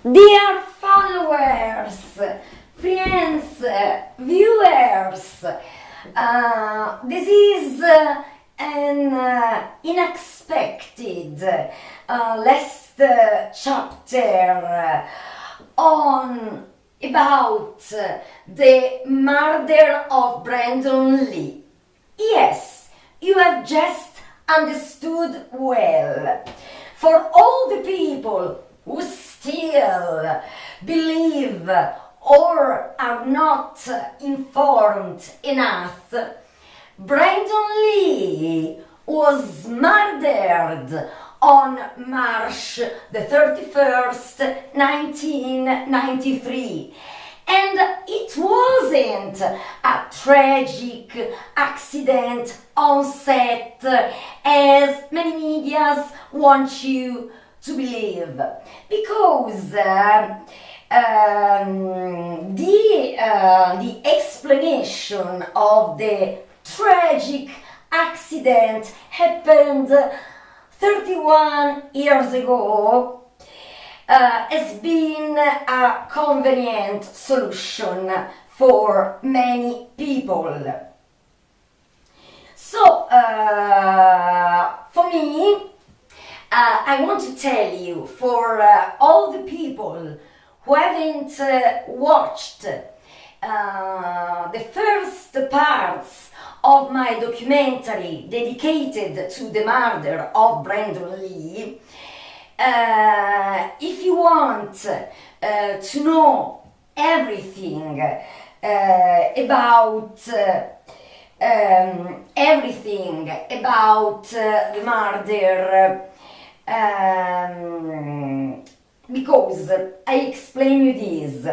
Dear followers, friends, viewers, this is an unexpected last chapter on about the murder of Brandon Lee. Yes, you have just understood well. For all the people who still believe or are not informed enough, Brandon Lee was murdered on March the 31st, 1993. And it wasn't a tragic accident on set as many medias want you to believe, because the explanation of the tragic accident happened 31 years ago has been a convenient solution for many people. So, for me, I want to tell you, for all the people who haven't watched the first parts of my documentary dedicated to the murder of Brandon Lee, if you want to know everything about the murder, because I explain you this.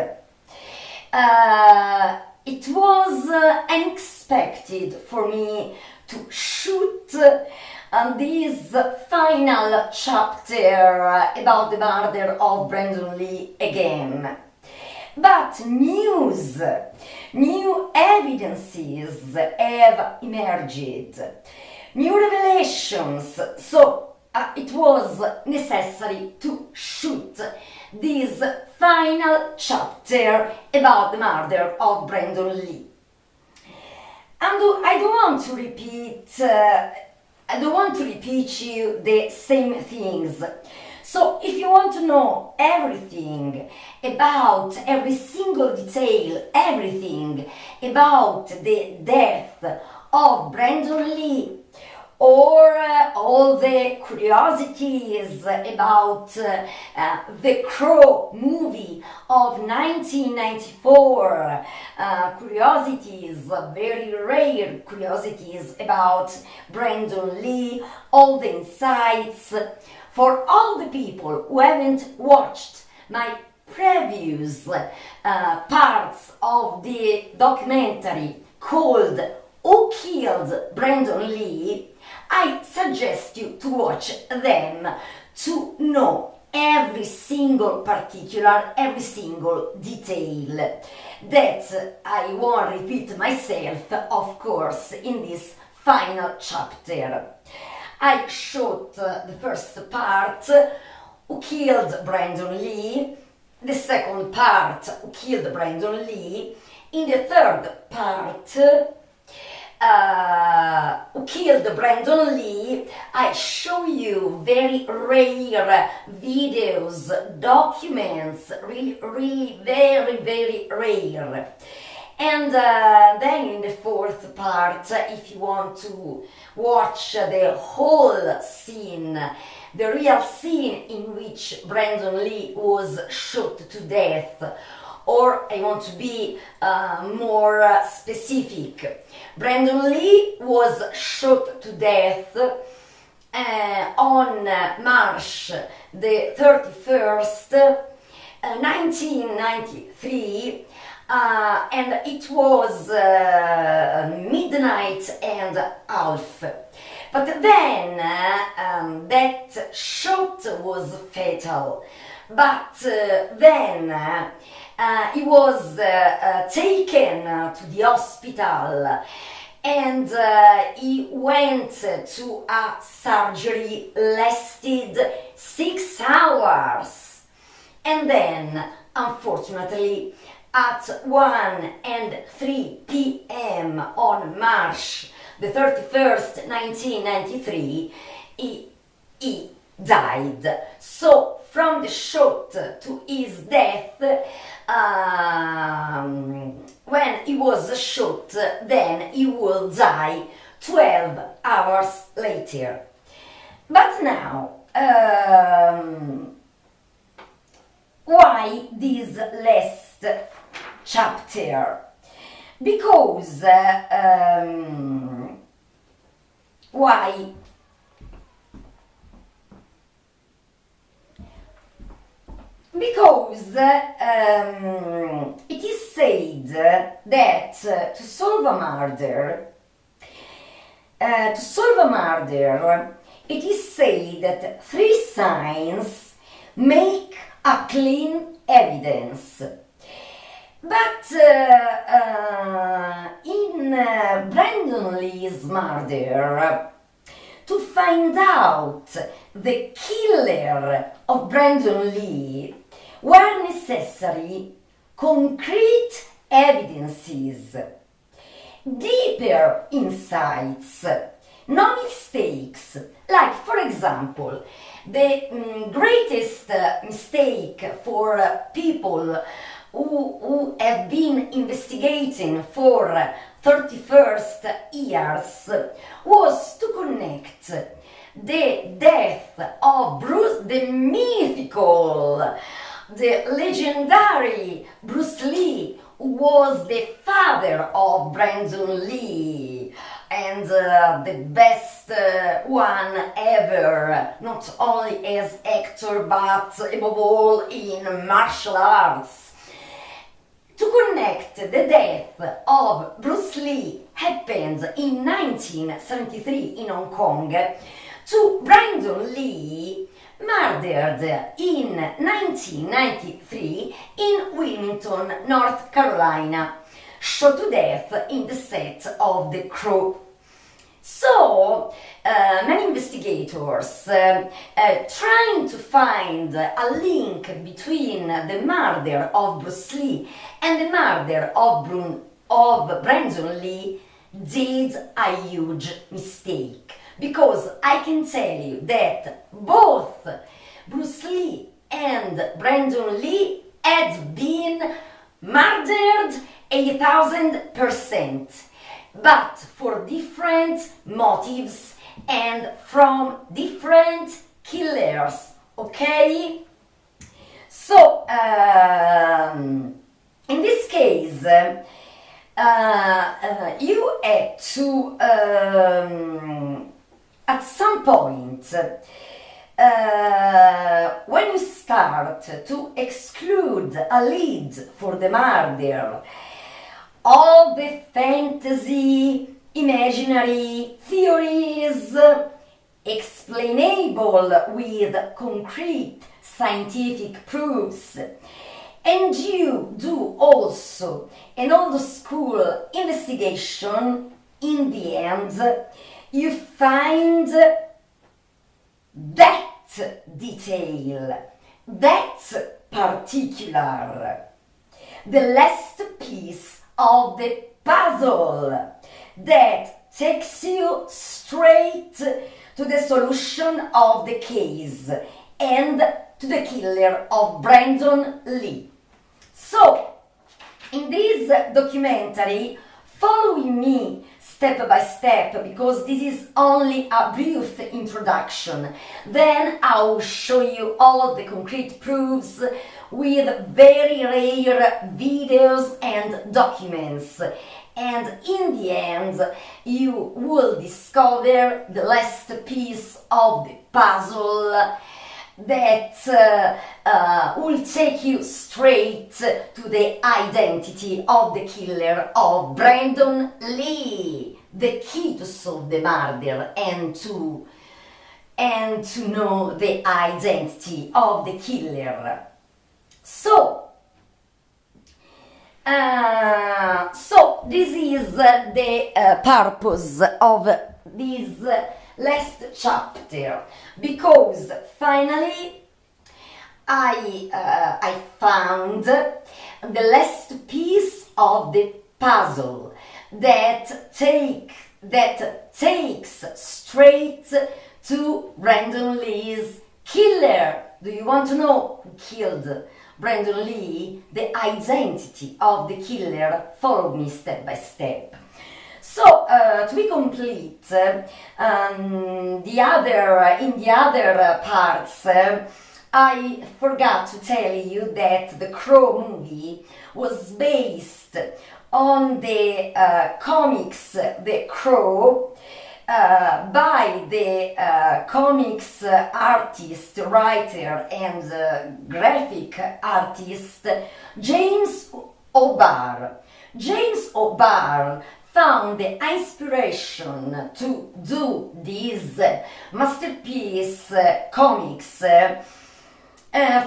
It was unexpected for me to shoot this final chapter about the murder of Brandon Lee again. But new evidences have emerged, new revelations, so it was necessary to shoot this final chapter about the murder of Brandon Lee. And I don't want to repeat you the same things. So if you want to know everything about every single detail, everything about the death of Brandon Lee, or all the curiosities about the Crow movie of 1994, curiosities, very rare curiosities about Brandon Lee, all the insights. For all the people who haven't watched my previous parts of the documentary called Who Killed Brandon Lee, I suggest you to watch them to know every single particular, every single detail that I won't repeat myself, of course, in this final chapter. I shot the first part, Who Killed Brandon Lee, the second part, Who Killed Brandon Lee, in the third part, Who Killed Brandon Lee, I show you very rare videos, documents, really very rare. And then in the fourth part, if you want to watch the whole scene, the real scene in which Brandon Lee was shot to death, or I want to be more specific, Brandon Lee was shot to death on March the 31st, 1993, and it was midnight and half. But then that shot was fatal. But then he was taken to the hospital, and he went to a surgery lasted 6 hours. And then, unfortunately, at 1 and 3 p.m. on March the 31st, 1993, he died. So, from the shot to his death, when he was shot, then he will die 12 hours later. But now, why this last chapter? Because why? Because it is said that to solve a murder, it is said that 3 signs make a clean evidence. But in Brandon Lee's murder, to find out the killer of Brandon Lee were necessary concrete evidences, deeper insights, no mistakes. Like, for example, the greatest mistake for people who have been investigating for 31st years was to connect the death of Bruce, the mythical, the legendary Bruce Lee, who was the father of Brandon Lee and the best one ever, not only as actor but above all in martial arts. To connect the death of Bruce Lee happened in 1973 in Hong Kong to Brandon Lee, murdered in 1993 in Wilmington, North Carolina, shot to death in the set of The Crow. So, many investigators trying to find a link between the murder of Bruce Lee and the murder of Brandon Lee did a huge mistake. Because I can tell you that both Bruce Lee and Brandon Lee had been murdered 1,000%. But for different motives and from different killers, okay? So, in this case, you had to, at some point, when you start to exclude a lead for the murder, all the fantasy, imaginary theories, explainable with concrete scientific proofs, and you do also an old school investigation, in the end, you find that detail, that particular, the last piece of the puzzle that takes you straight to the solution of the case and to the killer of Brandon Lee. So, in this documentary, following me step by step, because this is only a brief introduction, then I'll show you all the concrete proofs with very rare videos and documents, and in the end you will discover the last piece of the puzzle that will take you straight to the identity of the killer of Brandon Lee, the key to solve the murder and to know the identity of the killer. So this is the purpose of this last chapter, because finally I found the last piece of the puzzle that takes straight to Brandon Lee's killer. Do you want to know who killed Brandon Lee? The identity of the killer. Follow me step by step. So, to be complete, in the other parts, I forgot to tell you that the Crow movie was based on the comics The Crow by the comics artist, writer and graphic artist James O'Barr. James O'Barr found the inspiration to do these masterpiece comics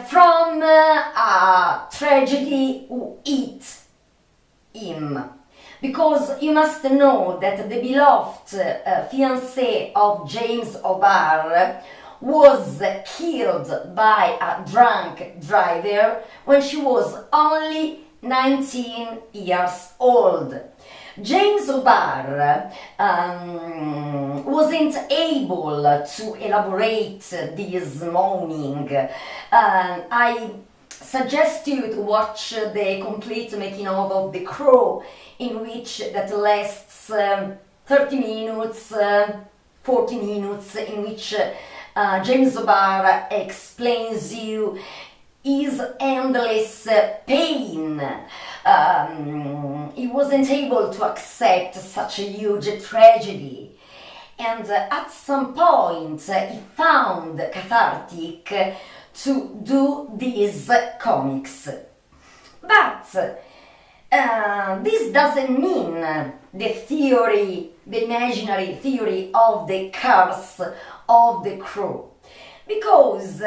from a tragedy who hit him. Because you must know that the beloved fiancée of James O'Barr was killed by a drunk driver when she was only 19 years old. James O'Barr wasn't able to elaborate this mourning. I suggest you to watch the complete making of The Crow, in which that lasts 30 minutes, 40 minutes, in which James O'Barr explains you his endless pain. He wasn't able to accept such a huge tragedy, and at some point he found cathartic to do these comics. But this doesn't mean the imaginary theory of the curse of the Crow. Because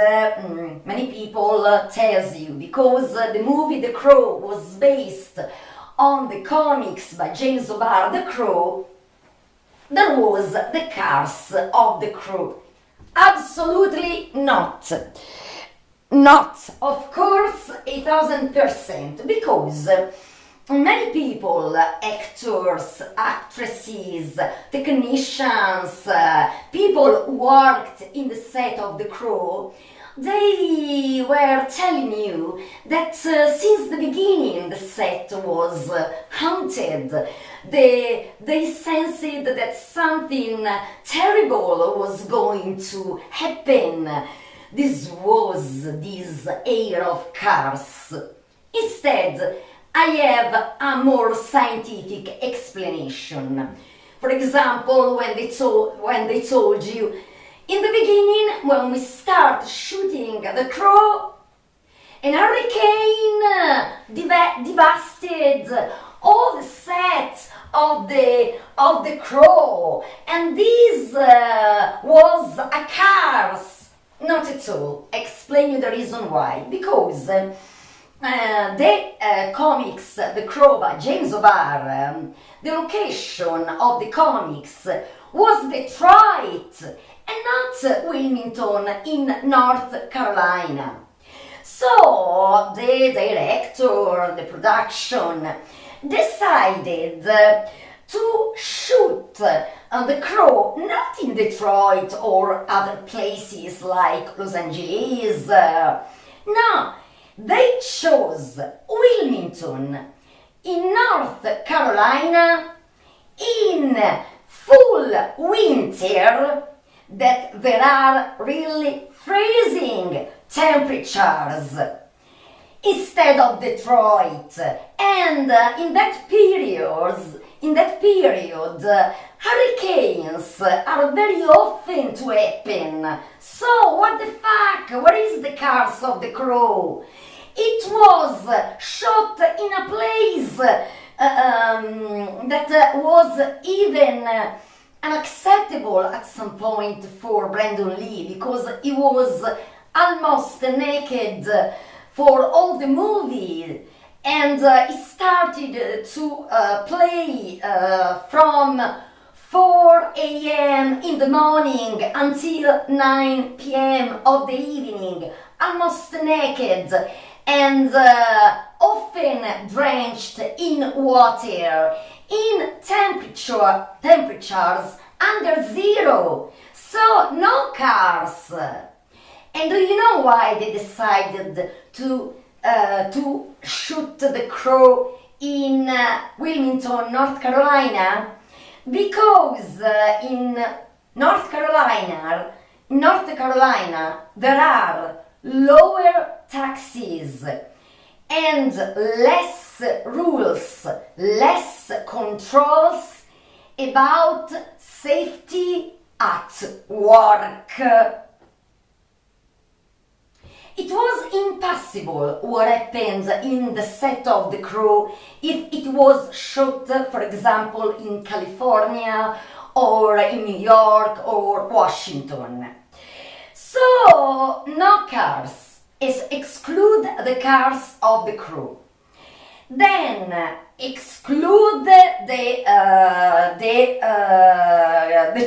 many people tells you, because the movie The Crow was based on the comics by James O'Barr, The Crow, there was the curse of the Crow. Absolutely not. Not, of course, 1000%, because many people, actors, actresses, technicians, people who worked in the set of The Crow, they were telling you that since the beginning the set was haunted. They sensed that something terrible was going to happen. This was this air of curse. Instead, I have a more scientific explanation. For example, when they told you, in the beginning, when we start shooting The Crow, an hurricane devastated all the set of the Crow, and this was a curse. Not at all. Explain you the reason why. Because the comics The Crow by James O'Barr, the location of the comics was Detroit and not Wilmington in North Carolina. So the director, the production, decided to shoot The Crow not in Detroit or other places like Los Angeles. No, they chose Wilmington in North Carolina in full winter, that there are really freezing temperatures instead of Detroit. And in that period, hurricanes are very often to happen. So what the fuck? Where is the curse of the Crow? It was shot in a place that was even unacceptable at some point for Brandon Lee, because he was almost naked for all the movie, and he started to play from 4 a.m. in the morning until 9 p.m. of the evening almost naked, and often drenched in water, in temperatures under zero. So no cars. And do you know why they decided to shoot the crow in Wilmington, North Carolina? Because in North Carolina, there are lower taxes and less rules, less controls about safety at work. It was impossible what happened in the set of The Crow if it was shot, for example, in California or in New York or Washington. So, no cars, exclude the cars of The Crow. Then exclude the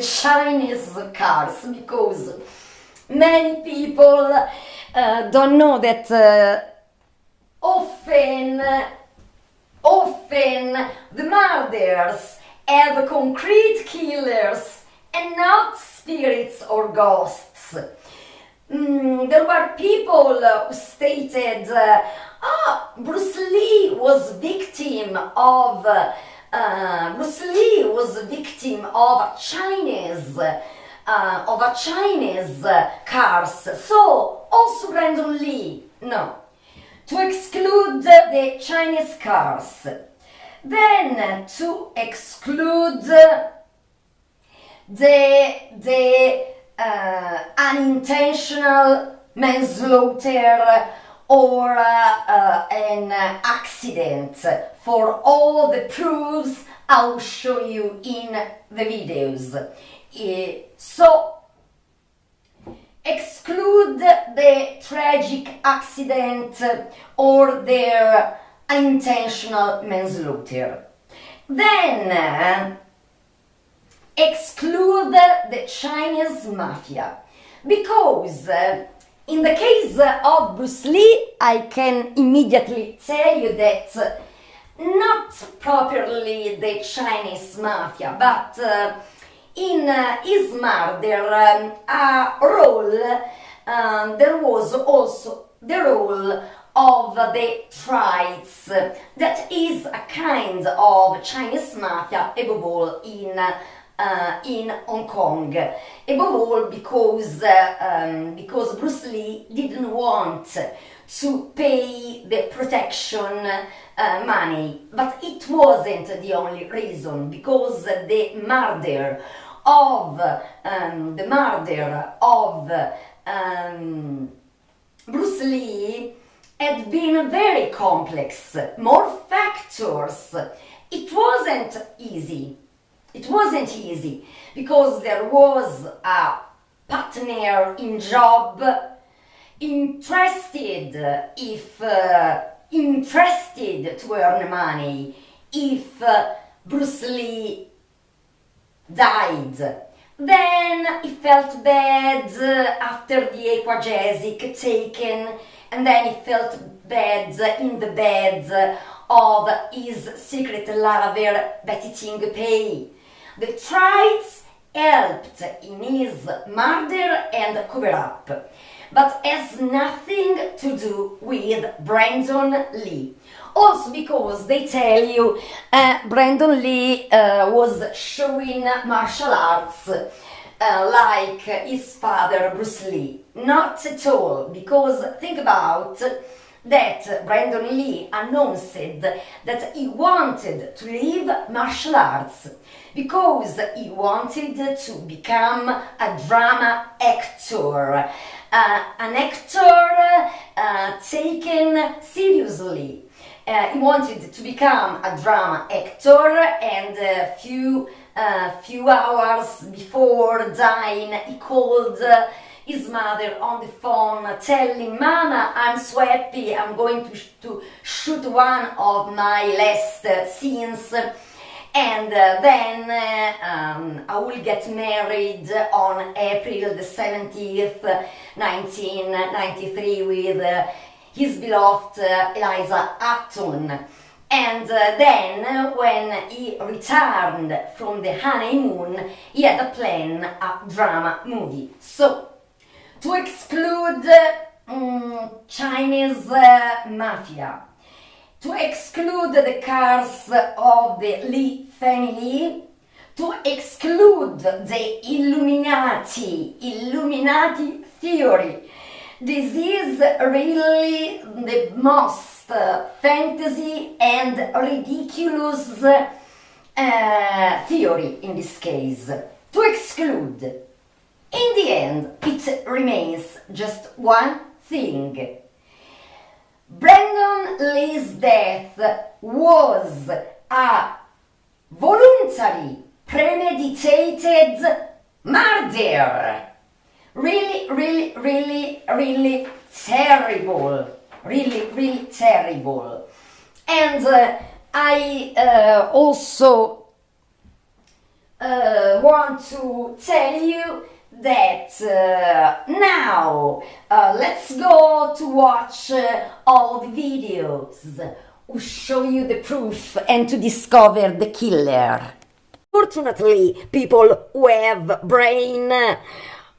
Chinese cars, because many people don't know that often the murders have concrete killers and not spirits or ghosts. There were people who stated, Bruce Lee was victim of Chinese cars. So also Brandon Lee. No, to exclude the Chinese cars. Then to exclude the unintentional manslaughter or an accident. For all the proofs I'll show you in the videos. So exclude the tragic accident or their unintentional manslaughter. Then exclude the Chinese mafia, because in the case of Bruce Lee, I can immediately tell you that not properly the Chinese mafia, but in his murder there was also the role of the tribes, that is a kind of Chinese mafia, above all in Hong Kong, above all because Bruce Lee didn't want to pay the protection money, but it wasn't the only reason, because the murder of Bruce Lee had been very complex, more factors. It wasn't easy, because there was a partner in job interested to earn money if Bruce Lee died. Then he felt bad after the aquagesic taken, and then he felt bad in the bed of his secret lover Betty Ting Pei. The tribes helped in his murder and cover-up, but has nothing to do with Brandon Lee. Also because they tell you Brandon Lee was showing martial arts like his father Bruce Lee. Not at all, because think about that Brandon Lee announced that he wanted to leave martial arts because he wanted to become a drama actor, an actor taken seriously. He wanted to become a drama actor, and a few hours before dying, he called his mother on the phone, telling, "Mama, I'm so happy, I'm going to shoot one of my last scenes." And then I will get married on April the 17th, 1993 with his beloved Eliza Acton. And then when he returned from the honeymoon, he had a plan, a drama movie. So, to exclude Chinese mafia, to exclude the cars of the Li family, to exclude the Illuminati theory. This is really the most fantasy and ridiculous theory in this case. To exclude. In the end, it remains just one thing. Brandon Lee's death was a voluntary, premeditated murder. Really, really, really, really terrible. Really, really terrible. And I also want to tell you that now let's go to watch all the videos who show you the proof and to discover the killer. Fortunately, people who have brain,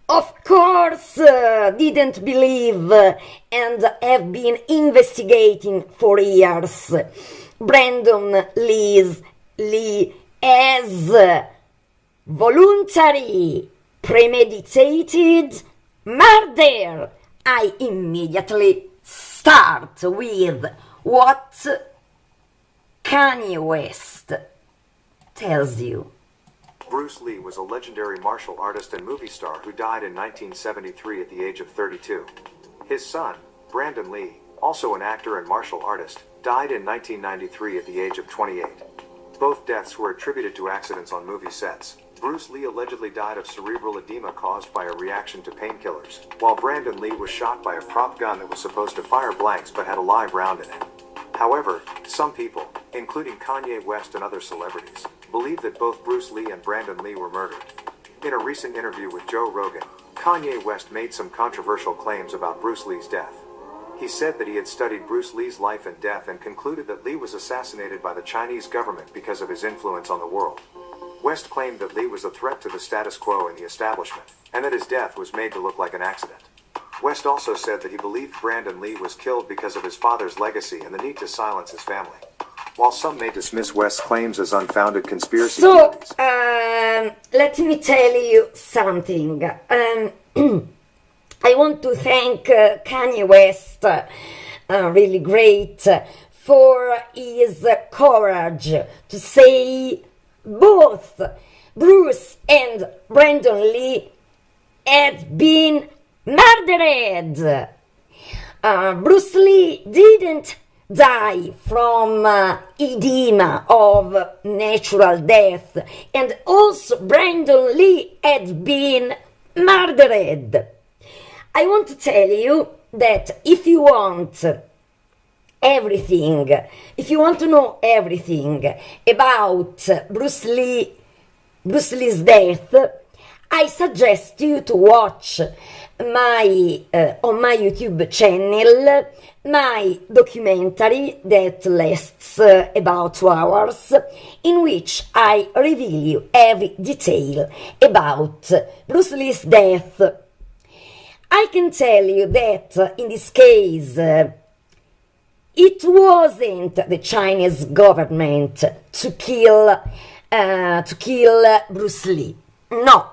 of course, didn't believe and have been investigating for years. Brandon Lee as voluntary, premeditated murder. I immediately start with what Kanye West tells you. Bruce Lee was a legendary martial artist and movie star who died in 1973 at the age of 32. His son, Brandon Lee, also an actor and martial artist, died in 1993 at the age of 28. Both deaths were attributed to accidents on movie sets. Bruce Lee allegedly died of cerebral edema caused by a reaction to painkillers, while Brandon Lee was shot by a prop gun that was supposed to fire blanks but had a live round in it. However, some people, including Kanye West and other celebrities, believe that both Bruce Lee and Brandon Lee were murdered. In a recent interview with Joe Rogan, Kanye West made some controversial claims about Bruce Lee's death. He said that he had studied Bruce Lee's life and death and concluded that Lee was assassinated by the Chinese government because of his influence on the world. West claimed that Lee was a threat to the status quo in the establishment, and that his death was made to look like an accident. West also said that he believed Brandon Lee was killed because of his father's legacy and the need to silence his family. While some may dismiss West's claims as unfounded conspiracy theories. Let me tell you something. I want to thank Kanye West, really great, for his courage to say both Bruce and Brandon Lee had been murdered. Bruce Lee didn't die from edema of natural death, and also Brandon Lee had been murdered. I want to tell you that if you want everything, if you want to know everything about Bruce Lee's death, I suggest you to watch my on my YouTube channel my documentary that lasts about 2 hours, in which I reveal you every detail about Bruce Lee's death. I can tell you that in this case it wasn't the Chinese government to kill Bruce Lee. No.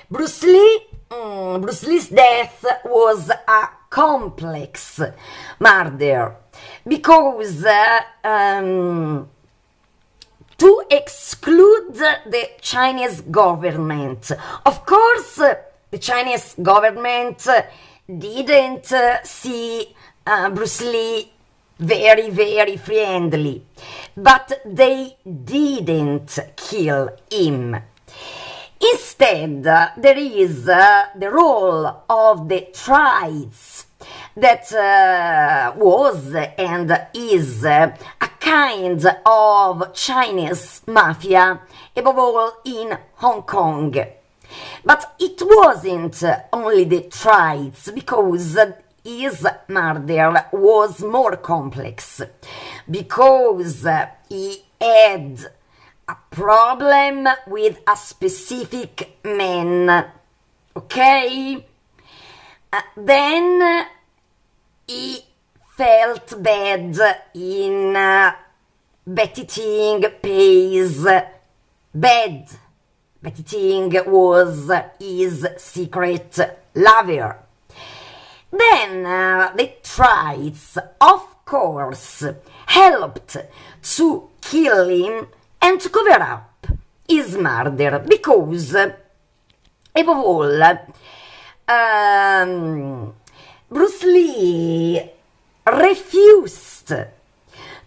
Bruce Lee's death was a complex murder because to exclude the Chinese government. Of course, the Chinese government didn't see Bruce Lee very, very friendly, but they didn't kill him. Instead, there is the role of the tribes that was and is a kind of Chinese mafia, above all in Hong Kong. But it wasn't only the traits, because his murder was more complex, because he had a problem with a specific man, okay? Then he felt bad in Betty Ting pays bad. Betty Ting was his secret lover. Then the traits, of course, helped to kill him and to cover up his murder, because, above all, Bruce Lee refused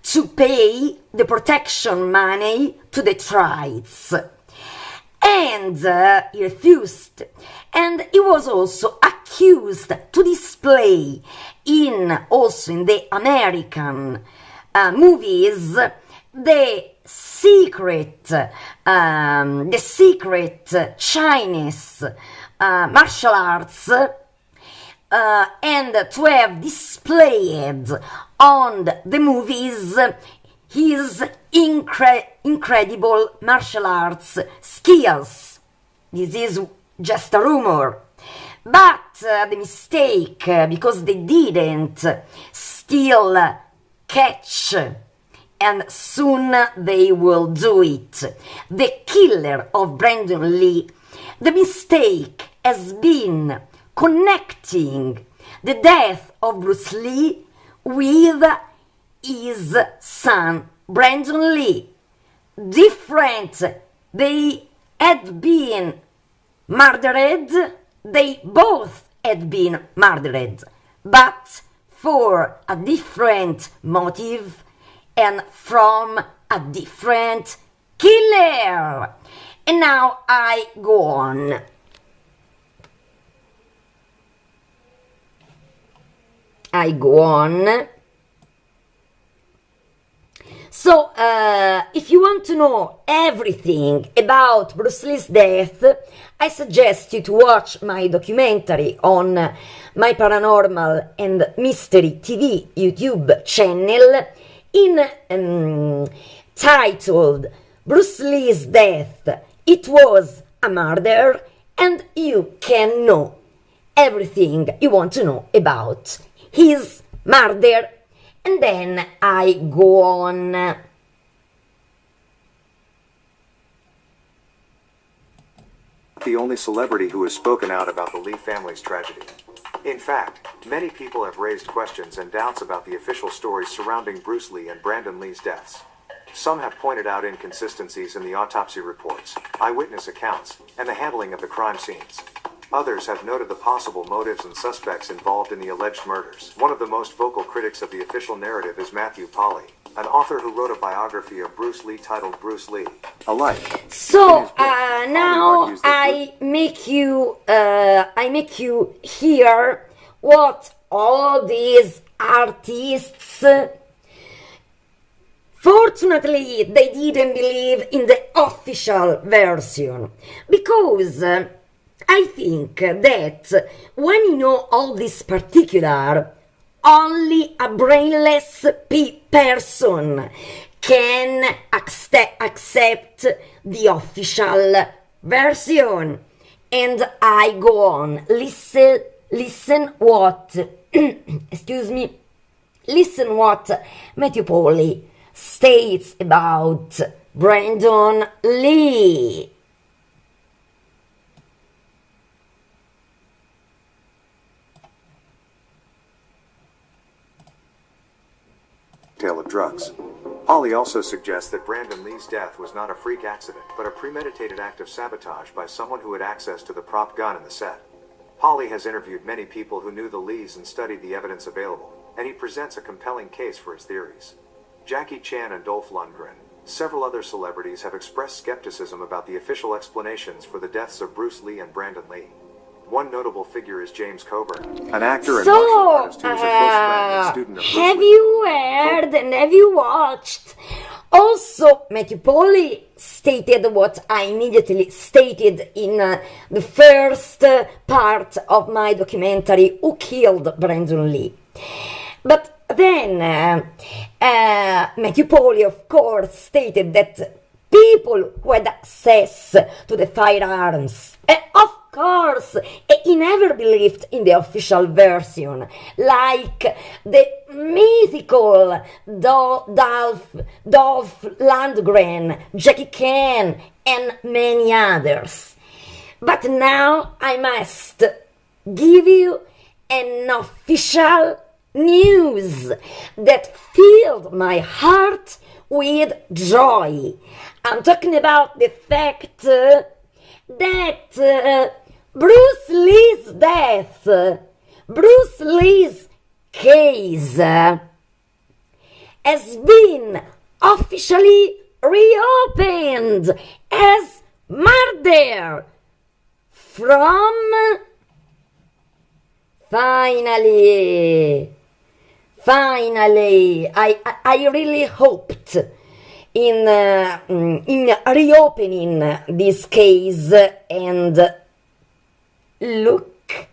to pay the protection money to the traits, and he refused, and he was also accused to display also in the American movies the secret Chinese martial arts, and to have displayed on the movies his incredible martial arts skills. This is just a rumor. But the mistake, because they didn't still catch, and soon they will do it, the killer of Brandon Lee, the mistake has been connecting the death of Bruce Lee with his son Brandon Lee. Different, they had been murdered, they both had been murdered, but for a different motive and from a different killer. And now I go on. So, if you want to know everything about Bruce Lee's death, I suggest you to watch my documentary on my Paranormal and Mystery TV YouTube channel titled Bruce Lee's Death. It was a murder, and you can know everything you want to know about his murder. And then I go on. The only celebrity who has spoken out about the Lee family's tragedy. In fact, many people have raised questions and doubts about the official stories surrounding Bruce Lee and Brandon Lee's deaths. Some have pointed out inconsistencies in the autopsy reports, eyewitness accounts, and the handling of the crime scenes. Others have noted the possible motives and suspects involved in the alleged murders. One of the most vocal critics of the official narrative is Matthew Polly, an author who wrote a biography of Bruce Lee titled Bruce Lee, A Life. So now I make you hear what all these artists. Fortunately, they didn't believe in the official version, because I think that when you know all this particular, only a brainless person can accept the official version. And I go on. Listen what, excuse me, listen what Matthew Polly states about Brandon Lee. Tale of drugs. Polly also suggests that Brandon Lee's death was not a freak accident, but a premeditated act of sabotage by someone who had access to the prop gun in the set. Polly has interviewed many people who knew the Lees and studied the evidence available, and he presents a compelling case for his theories. Jackie Chan and Dolph Lundgren, several other celebrities have expressed skepticism about the official explanations for the deaths of Bruce Lee and Brandon Lee. One notable figure is James Coburn, an actor and martial artist who was a close friend and student of Bruce Lee. Have you heard and have you watched Also, Matthew Polly stated what I immediately stated in the first part of my documentary, Who Killed Brandon Lee? But then Matthew Polly, of course, stated that people who had access to the firearms, of course, he never believed in the official version, like the mythical Dolph Lundgren, Jackie Chan, and many others. But now I must give you an official news that filled my heart with joy. I'm talking about the fact that Bruce Lee's death, Bruce Lee's case, has been officially reopened as murder from finally, I really hoped in reopening this case, and look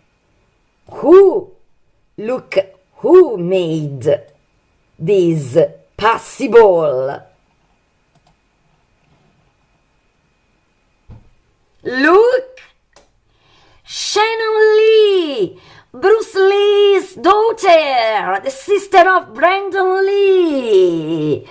who made this possible. Look, Shannon Lee, Bruce Lee's daughter, the sister of Brandon Lee.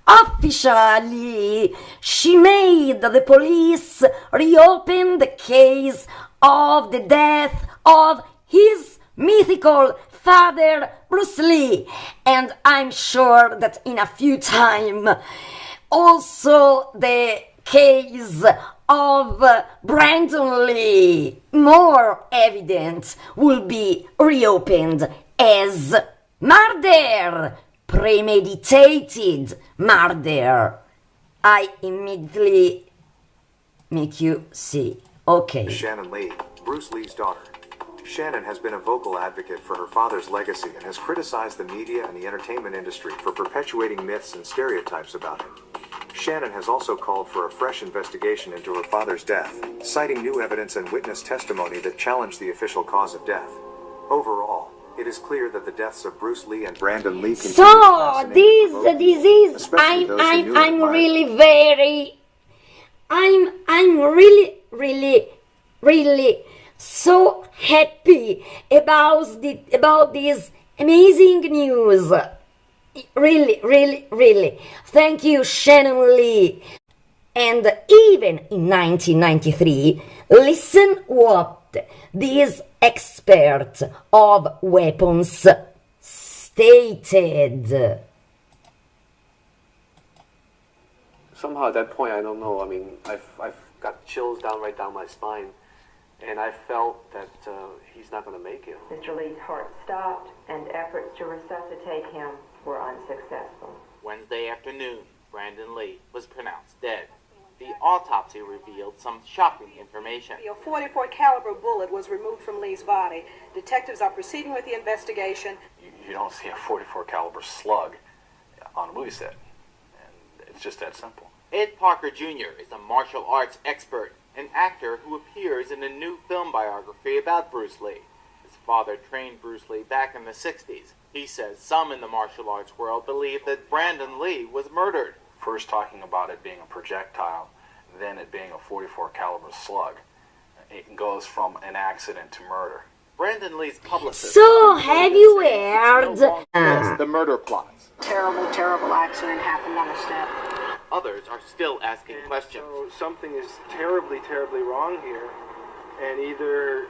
Officially, she made the police reopen the case of the death of his mythical father, Bruce Lee. And I'm sure that in a few time, also the case of Brandon Lee, more evident, will be reopened as murder, premeditated murder. I immediately make you see. Okay. Shannon Lee, Bruce Lee's daughter. Shannon has been a vocal advocate for her father's legacy and has criticized the media and the entertainment industry for perpetuating myths and stereotypes about him. Shannon has also called for a fresh investigation into her father's death, citing new evidence and witness testimony that challenged the official cause of death. Overall, it is clear that the deaths of Bruce Lee and Brandon Lee continue so this is I'm really so happy about this amazing news. Really. Thank you, Shannon Lee. And even in 1993, listen what this expert of weapons stated. Somehow at that point, I don't know, I mean, I've got chills right down my spine, and I felt that he's not going to make it. Mr. Lee's heart stopped, and efforts to resuscitate him were unsuccessful. Wednesday afternoon, Brandon Lee was pronounced dead. The autopsy revealed some shocking information. A .44 caliber bullet was removed from Lee's body. Detectives are proceeding with the investigation. You don't see a .44 caliber slug on a movie set. And it's just that simple. Ed Parker Jr. is a martial arts expert, an actor who appears in a new film biography about Bruce Lee. His father trained Bruce Lee back in the 60s. He says some in the martial arts world believe that Brandon Lee was murdered. First talking about it being a projectile, then it being a .44 caliber slug. It goes from an accident to murder. Brandon Lee's publicist. So, have you heard the murder plots? Terrible accident happened on a step. Others are still asking questions. So something is terribly wrong here. And either,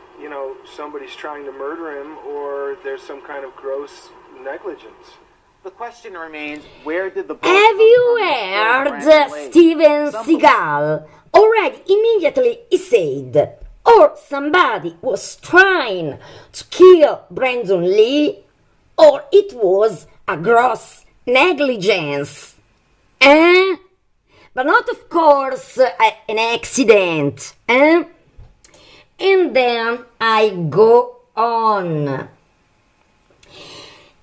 somebody's trying to murder him or there's some kind of gross negligence. The question remains, where did the... Have you heard Steven Seagal? Already, immediately he said, or somebody was trying to kill Brandon Lee, or it was a gross negligence. But not, of course, an accident. And then I go on.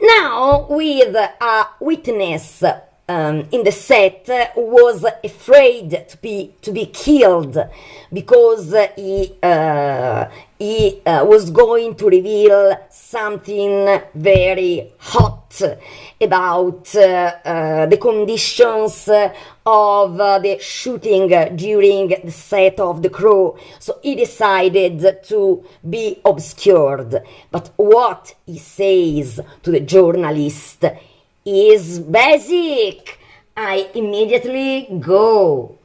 Now, with a witness in the set was afraid to be killed because he was going to reveal something very hot about the conditions of the shooting during the set of The Crow. So he decided to be obscured. But what he says to the journalist is basic. I immediately go.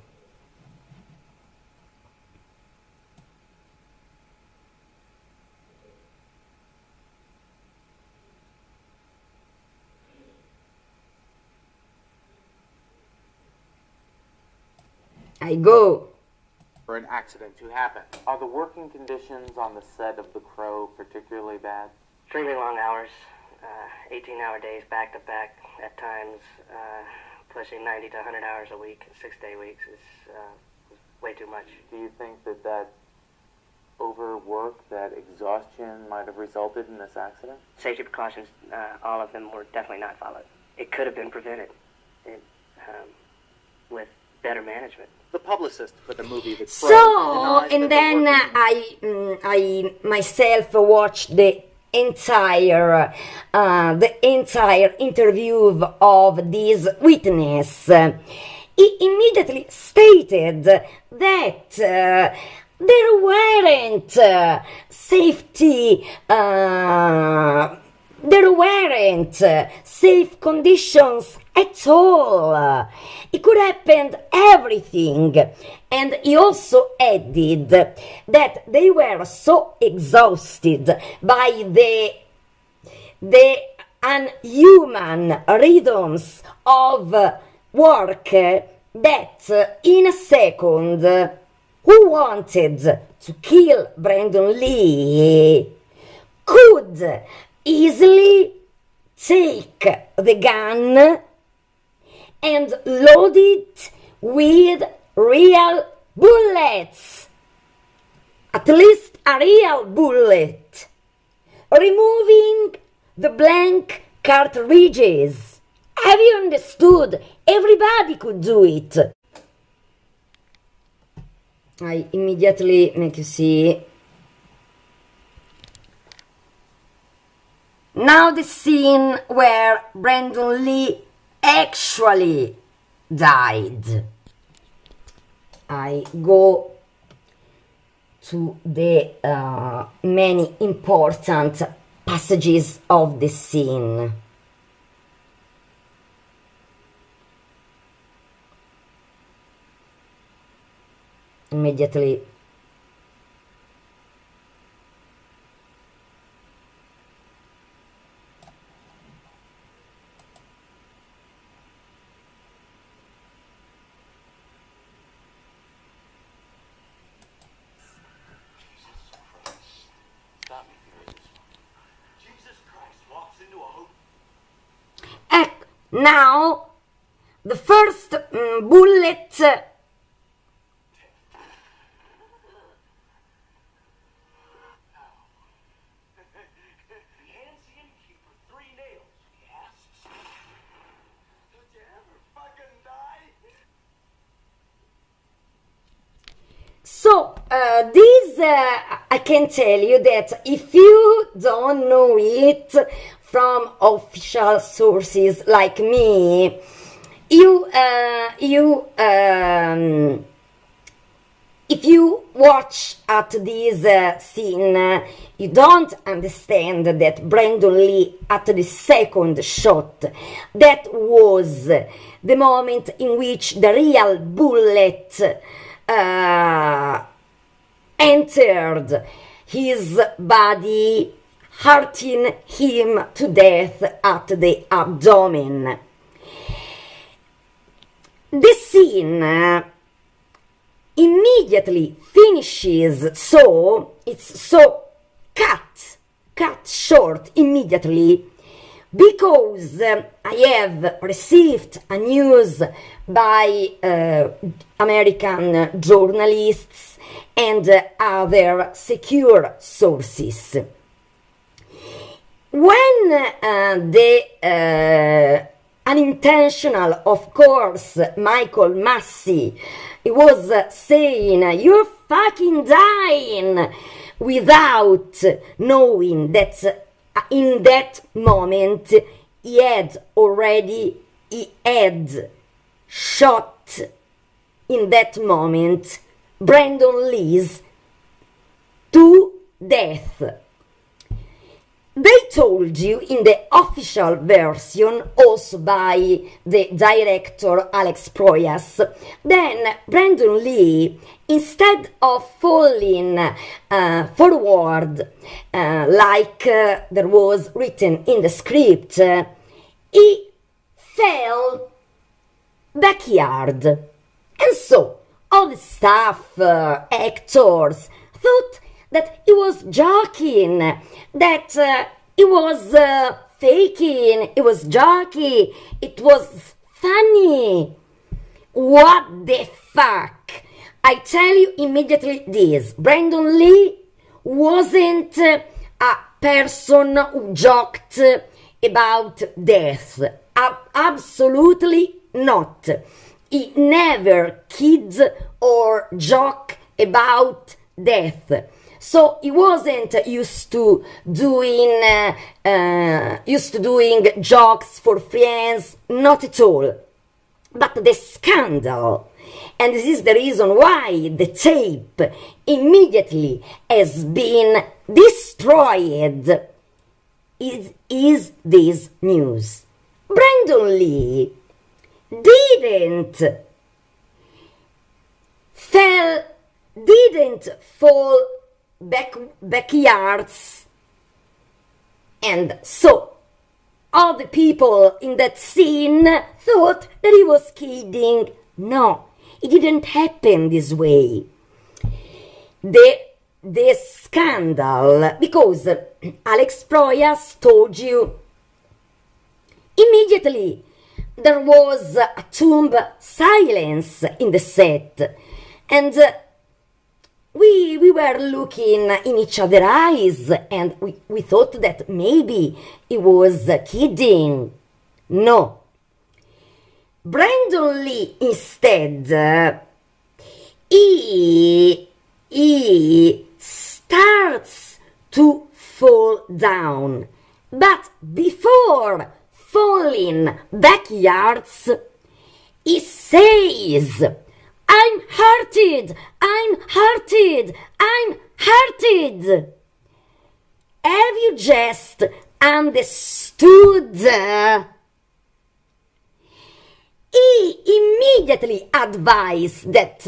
I go. For an accident to happen. Are the working conditions on the set of The Crow particularly bad? Extremely long hours, 18-hour days back to back at times, pushing 90 to 100 hours a week, 6-day weeks is way too much. Do you think that overwork, that exhaustion might have resulted in this accident? Safety precautions, all of them were definitely not followed. It could have been prevented with better management. The publicist for the movie The Crow So, denies and that the then I myself watched the entire interview of this witness. He immediately stated that there weren't safety. There weren't safe conditions at all. It could happen everything. And he also added that they were so exhausted by the unhuman rhythms of work that in a second, who wanted to kill Brandon Lee could easily take the gun and load it with real bullets, at least a real bullet, removing the blank cartridges. Have you understood? Everybody could do it. I immediately make you see. Now the scene where Brandon Lee actually died. I go to the many important passages of the scene. Immediately. Now, the first bullet So, this I can tell you that if you don't know it from official sources like me, if you watch at this scene, you don't understand that Brandon Lee at the second shot, that was the moment in which the real bullet entered his body, hurting him to death at the abdomen. The scene immediately finishes, so it's so cut short immediately, because I have received a news by American journalists and other secure sources. When the unintentional, of course. Michael Massey, he was saying, "You're fucking dying," without knowing that in that moment he had shot in that moment Brandon Lee's to death. They told you in the official version, also by the director Alex Proyas, then Brandon Lee, instead of falling forward like there was written in the script, he fell backyard. And so all the staff, actors, thought that he was joking, that he was faking, he was joking, it was funny. What the fuck? I tell you immediately this: Brandon Lee wasn't a person who joked about death. Absolutely not. He never kids or joke about death. So he wasn't used to doing jokes for friends, not at all. But the scandal, and this is the reason why the tape immediately has been destroyed, is this news. Brandon Lee didn't fall backyards, and so all the people in that scene thought that he was kidding. No, it didn't happen this way. The scandal, because Alex Proyas told you immediately there was a tomb silence in the set, and we were looking in each other's eyes, and we thought that maybe he was kidding. No. Brandon Lee instead, he starts to fall down, but before falling backyards, he says, "I'm hurted, I'm hurted, I'm hurted." Have you just understood? He immediately advised that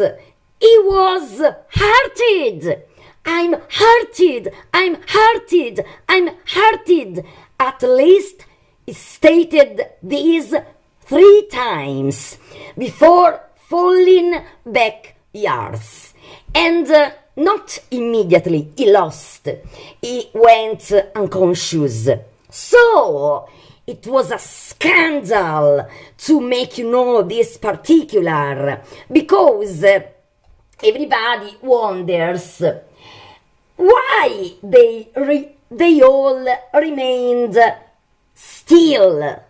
he was hurted. "I'm hurted, I'm hurted, I'm hurted." At least he stated this 3 times before falling backyards. And not immediately he lost. He went unconscious. So it was a scandal to make you know this particular, because everybody wonders why they all remained still.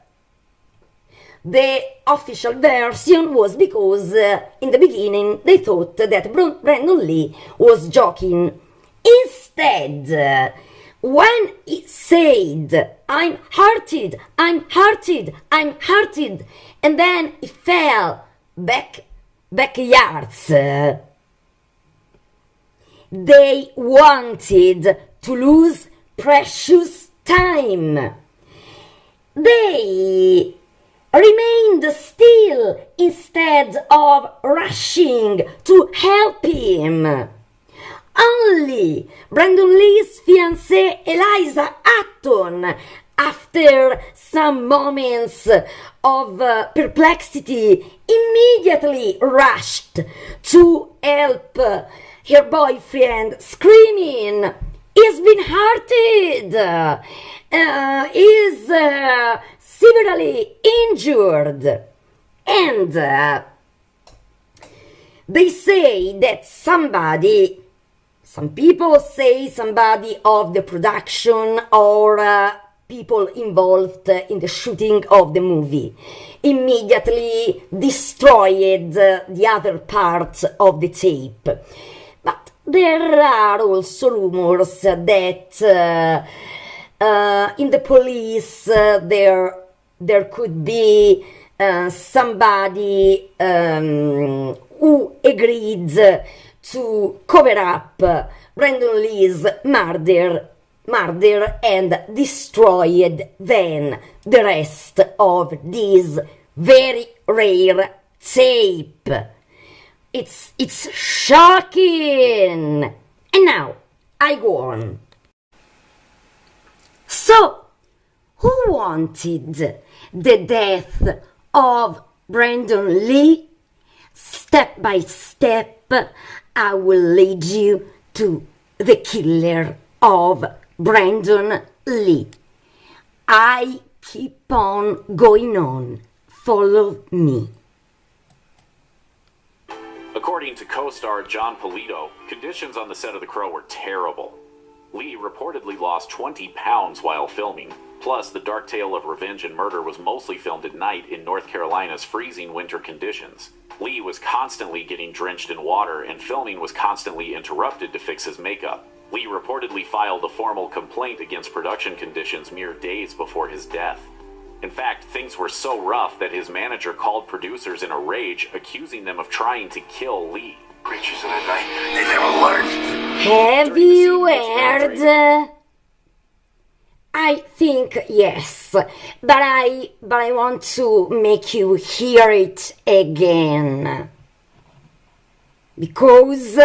The official version was because in the beginning they thought that Brandon Lee was joking. Instead, when he said, "I'm hurted, I'm hurted, I'm hurted," and then he fell backyards, they wanted to lose precious time. They remained still instead of rushing to help him. Only Brandon Lee's fiancée Eliza Hutton, after some moments of perplexity, immediately rushed to help her boyfriend, screaming, "He's been hurted! He's severely injured." And they say that some people say somebody of the production or people involved in the shooting of the movie immediately destroyed the other parts of the tape. But there are also rumors that in the police there could be somebody who agreed to cover up Brandon Lee's murder and destroyed then the rest of this very rare tape. It's shocking. And now I go on. So, who wanted the death of Brandon Lee? Step by step, I will lead you to the killer of Brandon Lee. I keep on going on. Follow me. According to co-star John Polito, conditions on the set of The Crow were terrible. Lee reportedly lost 20 pounds while filming. Plus, The Dark Tale of Revenge and Murder was mostly filmed at night in North Carolina's freezing winter conditions. Lee was constantly getting drenched in water, and filming was constantly interrupted to fix his makeup. Lee reportedly filed a formal complaint against production conditions mere days before his death. In fact, things were so rough that his manager called producers in a rage, accusing them of trying to kill Lee. Creatures in the night, they never learn. Have you heard? I think yes, but I want to make you hear it again. Because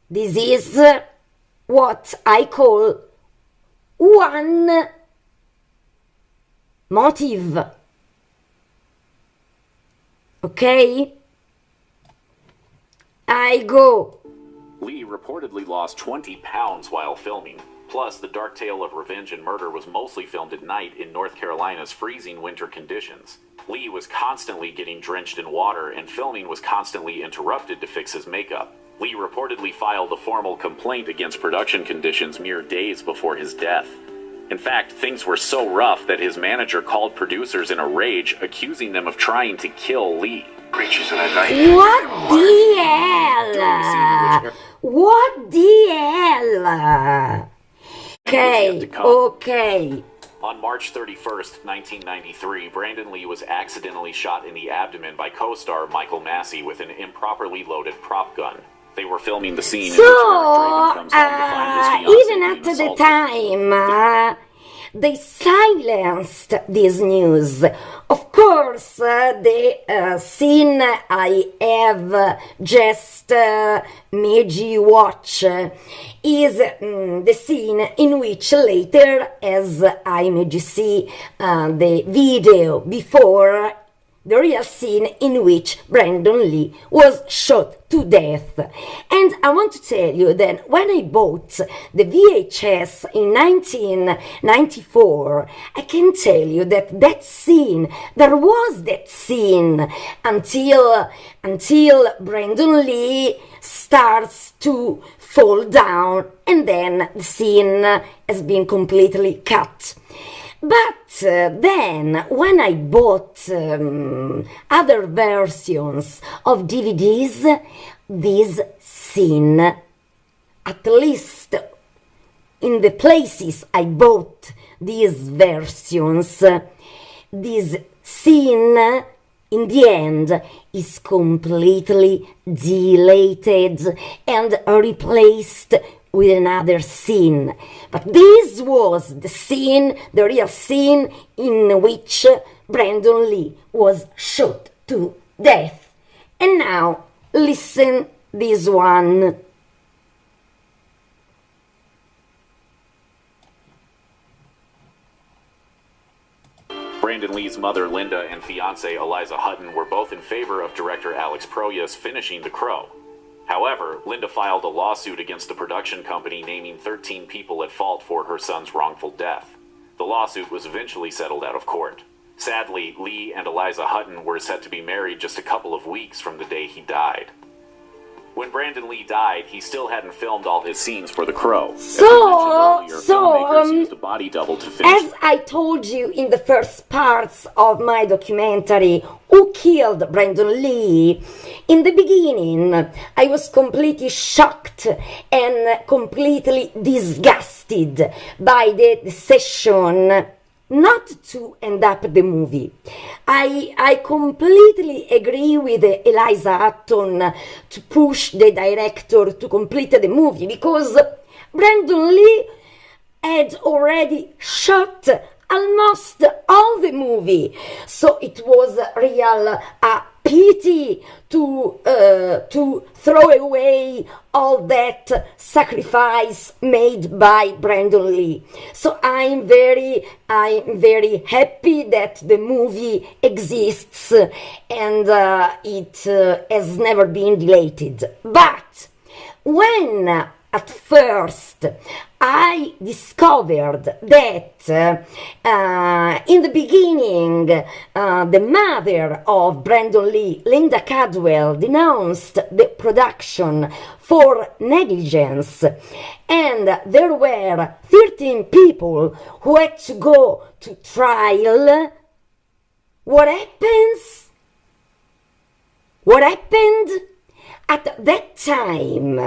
this is what I call one motive. Okay? I go. Lee reportedly lost 20 pounds while filming. Plus, The Dark Tale of Revenge and Murder was mostly filmed at night in North Carolina's freezing winter conditions. Lee was constantly getting drenched in water, and filming was constantly interrupted to fix his makeup. Lee reportedly filed a formal complaint against production conditions mere days before his death. In fact, things were so rough that his manager called producers in a rage, accusing them of trying to kill Lee. Creatures in the night. What the hell? What the hell? Okay. On March 31st, 1993, Brandon Lee was accidentally shot in the abdomen by co-star Michael Massey with an improperly loaded prop gun. They were filming the scene in which Eric Draven comes home to find his fiancée even at being the assaulted. time, they silenced this news. Of course, the scene I have just made you watch is the scene in which later, as I made you see the video before, the real scene in which Brandon Lee was shot to death. And I want to tell you that when I bought the VHS in 1994, I can tell you that there was that scene until Brandon Lee starts to fall down, and then the scene has been completely cut. But then, when I bought other versions of DVDs, this scene, at least in the places I bought these versions, this scene, in the end, is completely deleted and replaced with another scene. But this was the scene, the real scene in which Brandon Lee was shot to death. And now, listen this one. Brandon Lee's mother, Linda, and fiancée, Eliza Hutton, were both in favor of director Alex Proyas finishing The Crow. However, Linda filed a lawsuit against the production company, naming 13 people at fault for her son's wrongful death. The lawsuit was eventually settled out of court. Sadly, Lee and Eliza Hutton were set to be married just a couple of weeks from the day he died. When Brandon Lee died, he still hadn't filmed all his scenes for The Crow. As filmmakers used a body double to finish. As I told you in the first parts of my documentary, Who Killed Brandon Lee? In the beginning, I was completely shocked and completely disgusted by the decision not to end up the movie. I completely agree with Eliza Hutton to push the director to complete the movie, because Brandon Lee had already shot almost all the movie, so it was real a pity to throw away all that sacrifice made by Brandon Lee. So I'm very happy that the movie exists and it has never been deleted. But when at first I discovered that in the beginning the mother of Brandon Lee, Linda Cadwell, denounced the production for negligence, and there were 13 people who had to go to trial. What happens? What happened? At that time,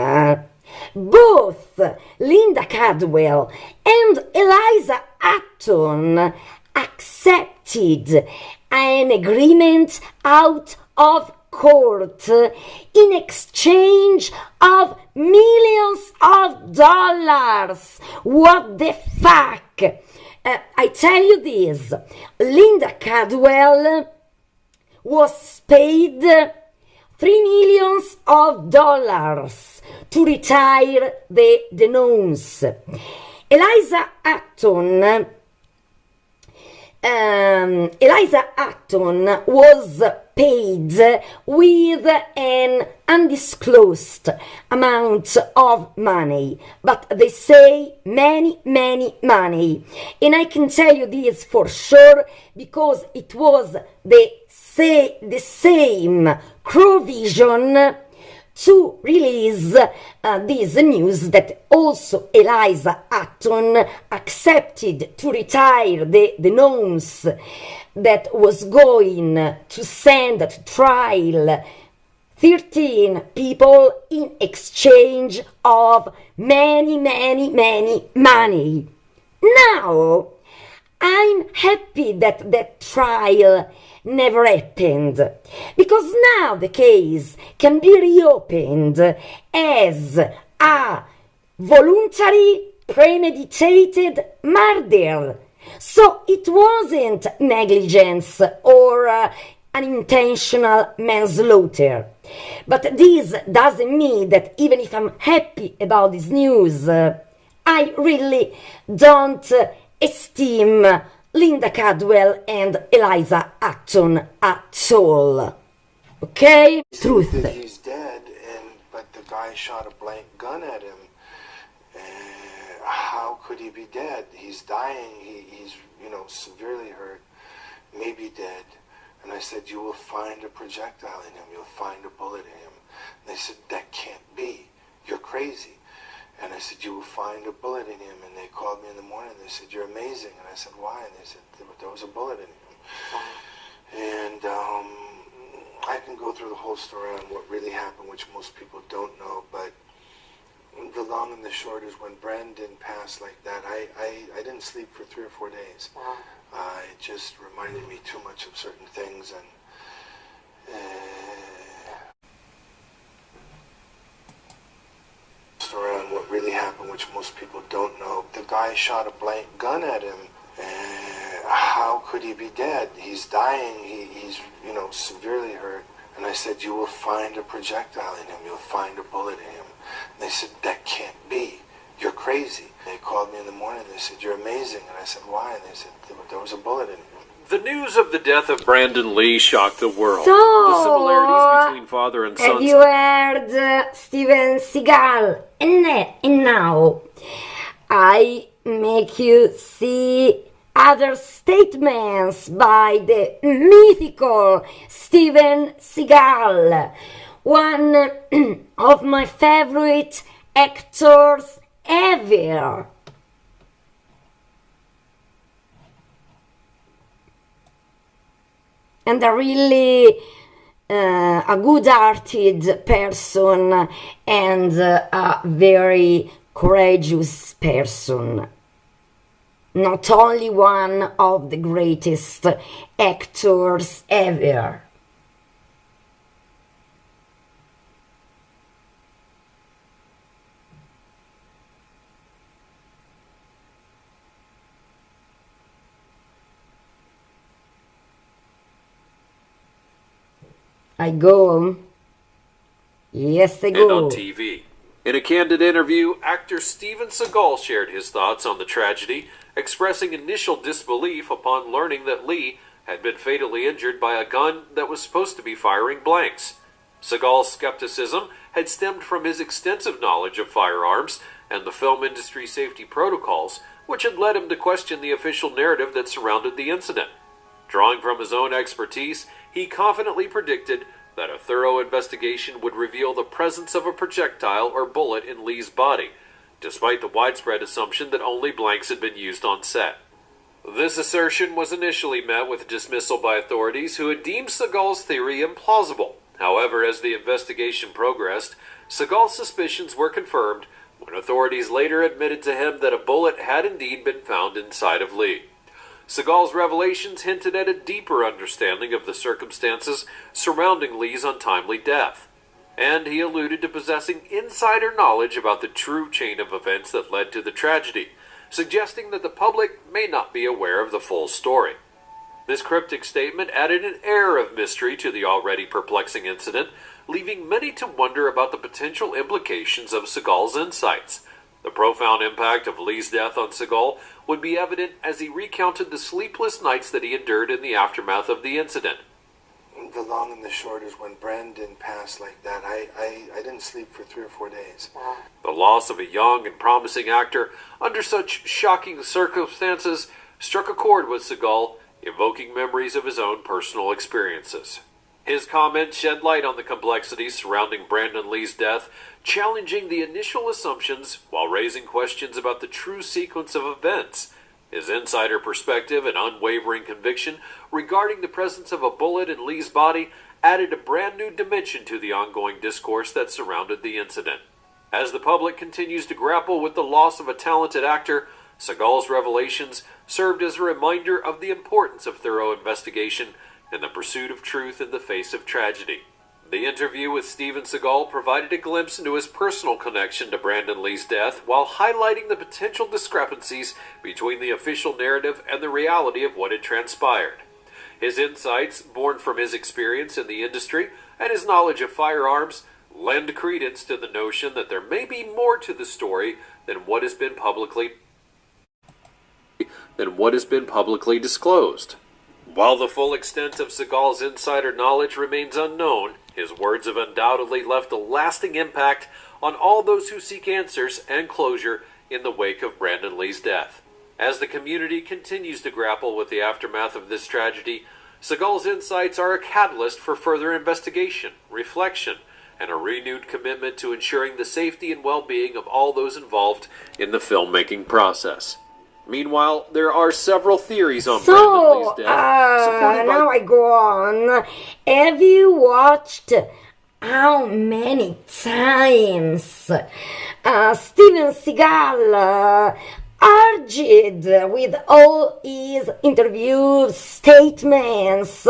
both Linda Cadwell and Eliza Hutton accepted an agreement out of court in exchange of millions of dollars. What the fuck? I tell you this, Linda Cadwell was paid $3 million to retire the Denones. Eliza Hutton was paid with an undisclosed amount of money, but they say many money, and I can tell you this for sure because it was the same Crow Vision to release this news that also Eliza Hutton accepted to retire the Gnomes that was going to send to trial 13 people in exchange of many money. Now, I'm happy that that trial never happened, because now the case can be reopened as a voluntary premeditated murder. So it wasn't negligence or an intentional manslaughter. But this doesn't mean that even if I'm happy about this news, I really don't esteem Linda Cadwell and Eliza Hutton at all. Okay? Truth. He's dead, but the guy shot a blank gun at him. How could he be dead? He's dying. He's severely hurt, maybe dead. And I said, you will find a projectile in him. You'll find a bullet in him. And they said, that can't be. You're crazy. And I said, you will find a bullet in him. And they called me in the morning. They said, you're amazing. And I said, why? And they said, there was a bullet in him. And I can go through the whole story on what really happened, which most people don't know. But the long and the short is when Brandon passed like that, I didn't sleep for 3 or 4 days. It just reminded me too much of certain things. And story on what really happened, which most people don't know. The guy shot a blank gun at him. How could he be dead? He's dying. He's severely hurt. And I said, you will find a projectile in him. You'll find a bullet in him. And they said, that can't be. You're crazy. They called me in the morning. They said, you're amazing. And I said, why? And they said, there was a bullet in him. The news of the death of Brandon Lee shocked the world. So, the similarities between father and son. Have you heard Steven Seagal? And now, I make you see other statements by the mythical Steven Seagal. one of my favorite actors ever. And a really a good-hearted person and a very courageous person. Not only one of the greatest actors ever. I go. Yes, I go. And on TV. In a candid interview, actor Steven Seagal shared his thoughts on the tragedy, expressing initial disbelief upon learning that Lee had been fatally injured by a gun that was supposed to be firing blanks. Seagal's skepticism had stemmed from his extensive knowledge of firearms and the film industry safety protocols, which had led him to question the official narrative that surrounded the incident. Drawing from his own expertise, he confidently predicted that a thorough investigation would reveal the presence of a projectile or bullet in Lee's body, despite the widespread assumption that only blanks had been used on set. This assertion was initially met with dismissal by authorities who had deemed Seagal's theory implausible. However, as the investigation progressed, Seagal's suspicions were confirmed when authorities later admitted to him that a bullet had indeed been found inside of Lee. Seagal's revelations hinted at a deeper understanding of the circumstances surrounding Lee's untimely death, and he alluded to possessing insider knowledge about the true chain of events that led to the tragedy, suggesting that the public may not be aware of the full story. This cryptic statement added an air of mystery to the already perplexing incident, leaving many to wonder about the potential implications of Seagal's insights. The profound impact of Lee's death on Seagal would be evident as he recounted the sleepless nights that he endured in the aftermath of the incident. The long and the short is when Brandon passed like that, I didn't sleep for 3 or 4 days. The loss of a young and promising actor under such shocking circumstances struck a chord with Seagal, evoking memories of his own personal experiences. His comments shed light on the complexities surrounding Brandon Lee's death, challenging the initial assumptions while raising questions about the true sequence of events. His insider perspective and unwavering conviction regarding the presence of a bullet in Lee's body added a brand new dimension to the ongoing discourse that surrounded the incident. As the public continues to grapple with the loss of a talented actor, Seagal's revelations served as a reminder of the importance of thorough investigation and the pursuit of truth in the face of tragedy. The interview with Steven Seagal provided a glimpse into his personal connection to Brandon Lee's death while highlighting the potential discrepancies between the official narrative and the reality of what had transpired. His insights, born from his experience in the industry and his knowledge of firearms, lend credence to the notion that there may be more to the story than what has been publicly disclosed. While the full extent of Seagal's insider knowledge remains unknown, his words have undoubtedly left a lasting impact on all those who seek answers and closure in the wake of Brandon Lee's death. As the community continues to grapple with the aftermath of this tragedy, Seagal's insights are a catalyst for further investigation, reflection, and a renewed commitment to ensuring the safety and well-being of all those involved in the filmmaking process. Meanwhile, there are several theories on Brandon Lee's death. Now I go on. Have you watched how many times Steven Seagal urged with all his interview statements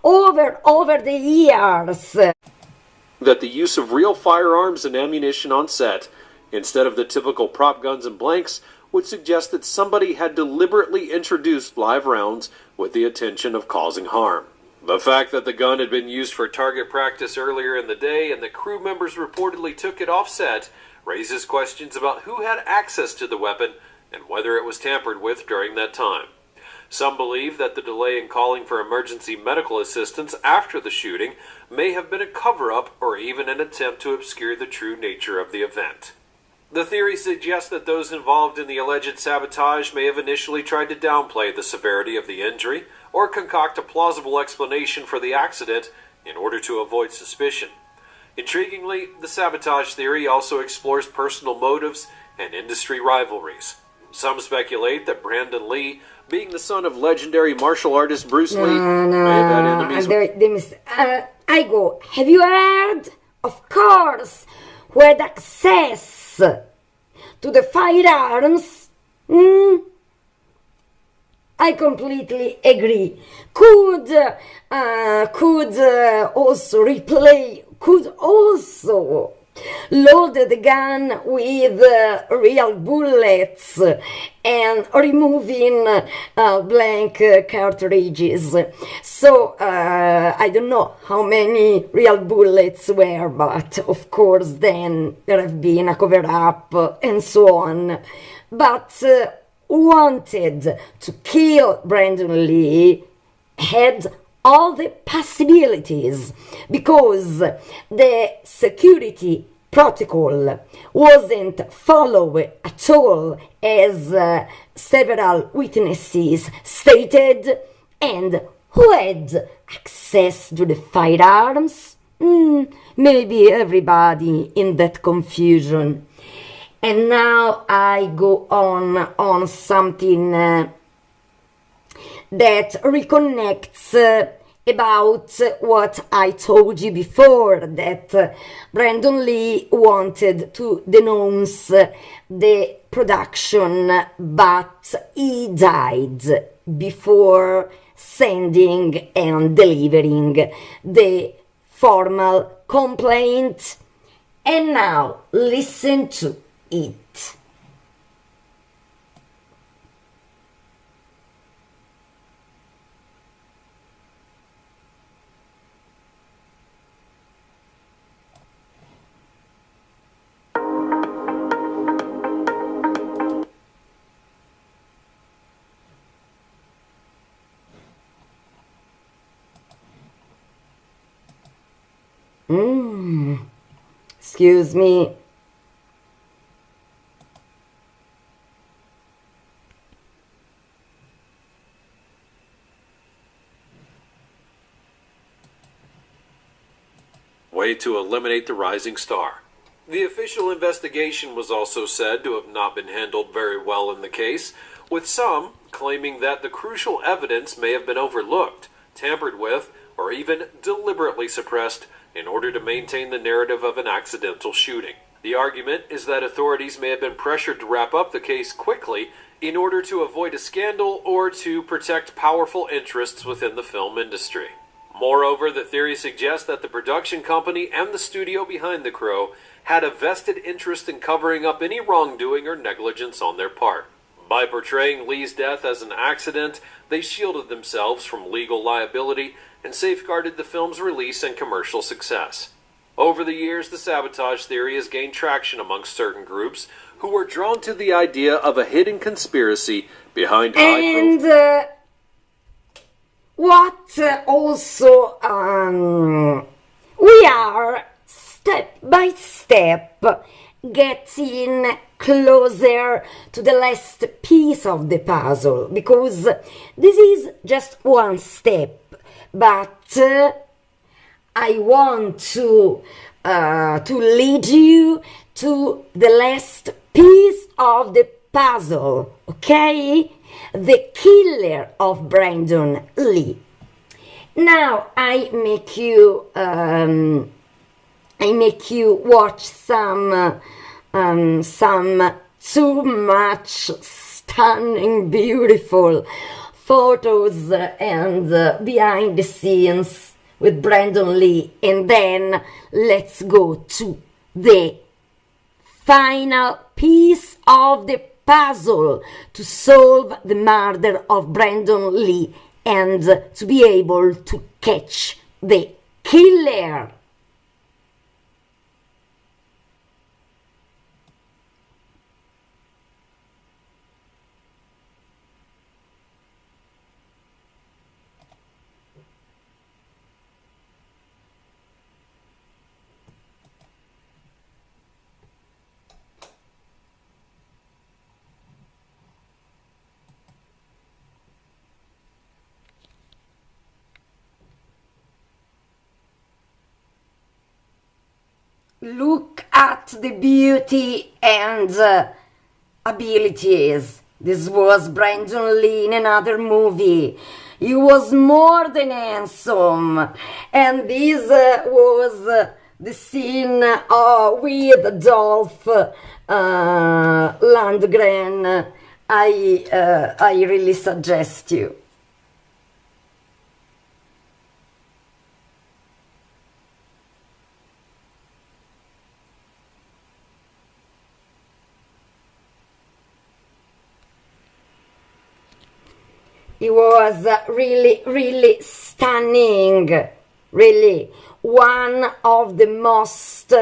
over the years that the use of real firearms and ammunition on set, instead of the typical prop guns and blanks, would suggest that somebody had deliberately introduced live rounds with the intention of causing harm. The fact that the gun had been used for target practice earlier in the day and the crew members reportedly took it off set raises questions about who had access to the weapon and whether it was tampered with during that time. Some believe that the delay in calling for emergency medical assistance after the shooting may have been a cover-up or even an attempt to obscure the true nature of the event. The theory suggests that those involved in the alleged sabotage may have initially tried to downplay the severity of the injury or concoct a plausible explanation for the accident in order to avoid suspicion. Intriguingly, the sabotage theory also explores personal motives and industry rivalries. Some speculate that Brandon Lee, being the son of legendary martial artist Bruce Lee, may have had enemies. I go, have you heard? Of course, who had access to the firearms? I completely agree. Could also load the gun with real bullets and removing blank cartridges. So I don't know how many real bullets were, but of course then there have been a cover-up and so on. But wanted to kill Brandon Lee had all the possibilities because the security protocol wasn't followed at all, as several witnesses stated. And who had access to the firearms? Maybe everybody in that confusion. And now I go on something that reconnects about what I told you before, that Brandon Lee wanted to denounce the production, but he died before sending and delivering the formal complaint. And now listen to it. Excuse me. Way to eliminate the rising star. The official investigation was also said to have not been handled very well in the case, with some claiming that the crucial evidence may have been overlooked, tampered with, or even deliberately suppressed in order to maintain the narrative of an accidental shooting. The argument is that authorities may have been pressured to wrap up the case quickly in order to avoid a scandal or to protect powerful interests within the film industry. Moreover, the theory suggests that the production company and the studio behind The Crow had a vested interest in covering up any wrongdoing or negligence on their part. By portraying Lee's death as an accident, they shielded themselves from legal liability and safeguarded the film's release and commercial success. Over the years, the sabotage theory has gained traction amongst certain groups who were drawn to the idea of a hidden conspiracy behind high-profile... What also we are step by step getting closer to the last piece of the puzzle, because this is just one step, but I want to lead you to the last piece of the puzzle, okay? The killer of Brandon Lee. Now I make you watch some too much stunning, beautiful photos and behind the scenes with Brandon Lee, and then let's go to the final piece of the puzzle to solve the murder of Brandon Lee and to be able to catch the killer. look at the beauty and abilities. This was Brandon Lee in another movie. He was more than handsome. And this was the scene with Dolph Lundgren. I really suggest you. He was really stunning, really one of the most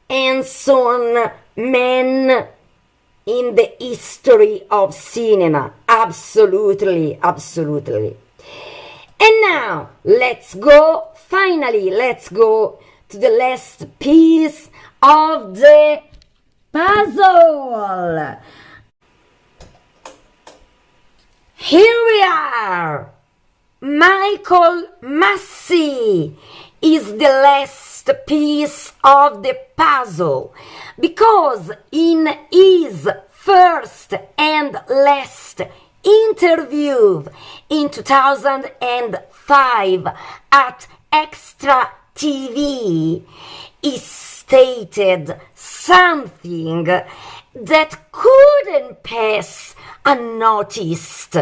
handsome men in the history of cinema. Absolutely. And now, let's go to the last piece of the puzzle. Here we are! Michael Massey is the last piece of the puzzle, because in his first and last interview in 2005 at Extra TV, he stated something that couldn't pass unnoticed.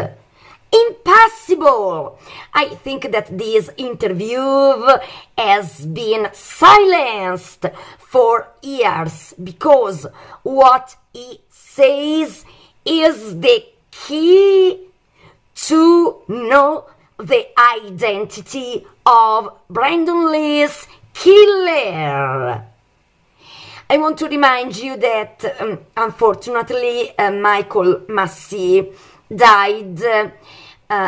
Impossible! I think that this interview has been silenced for years, because what he says is the key to know the identity of Brandon Lee's killer. I want to remind you that unfortunately Michael Massey died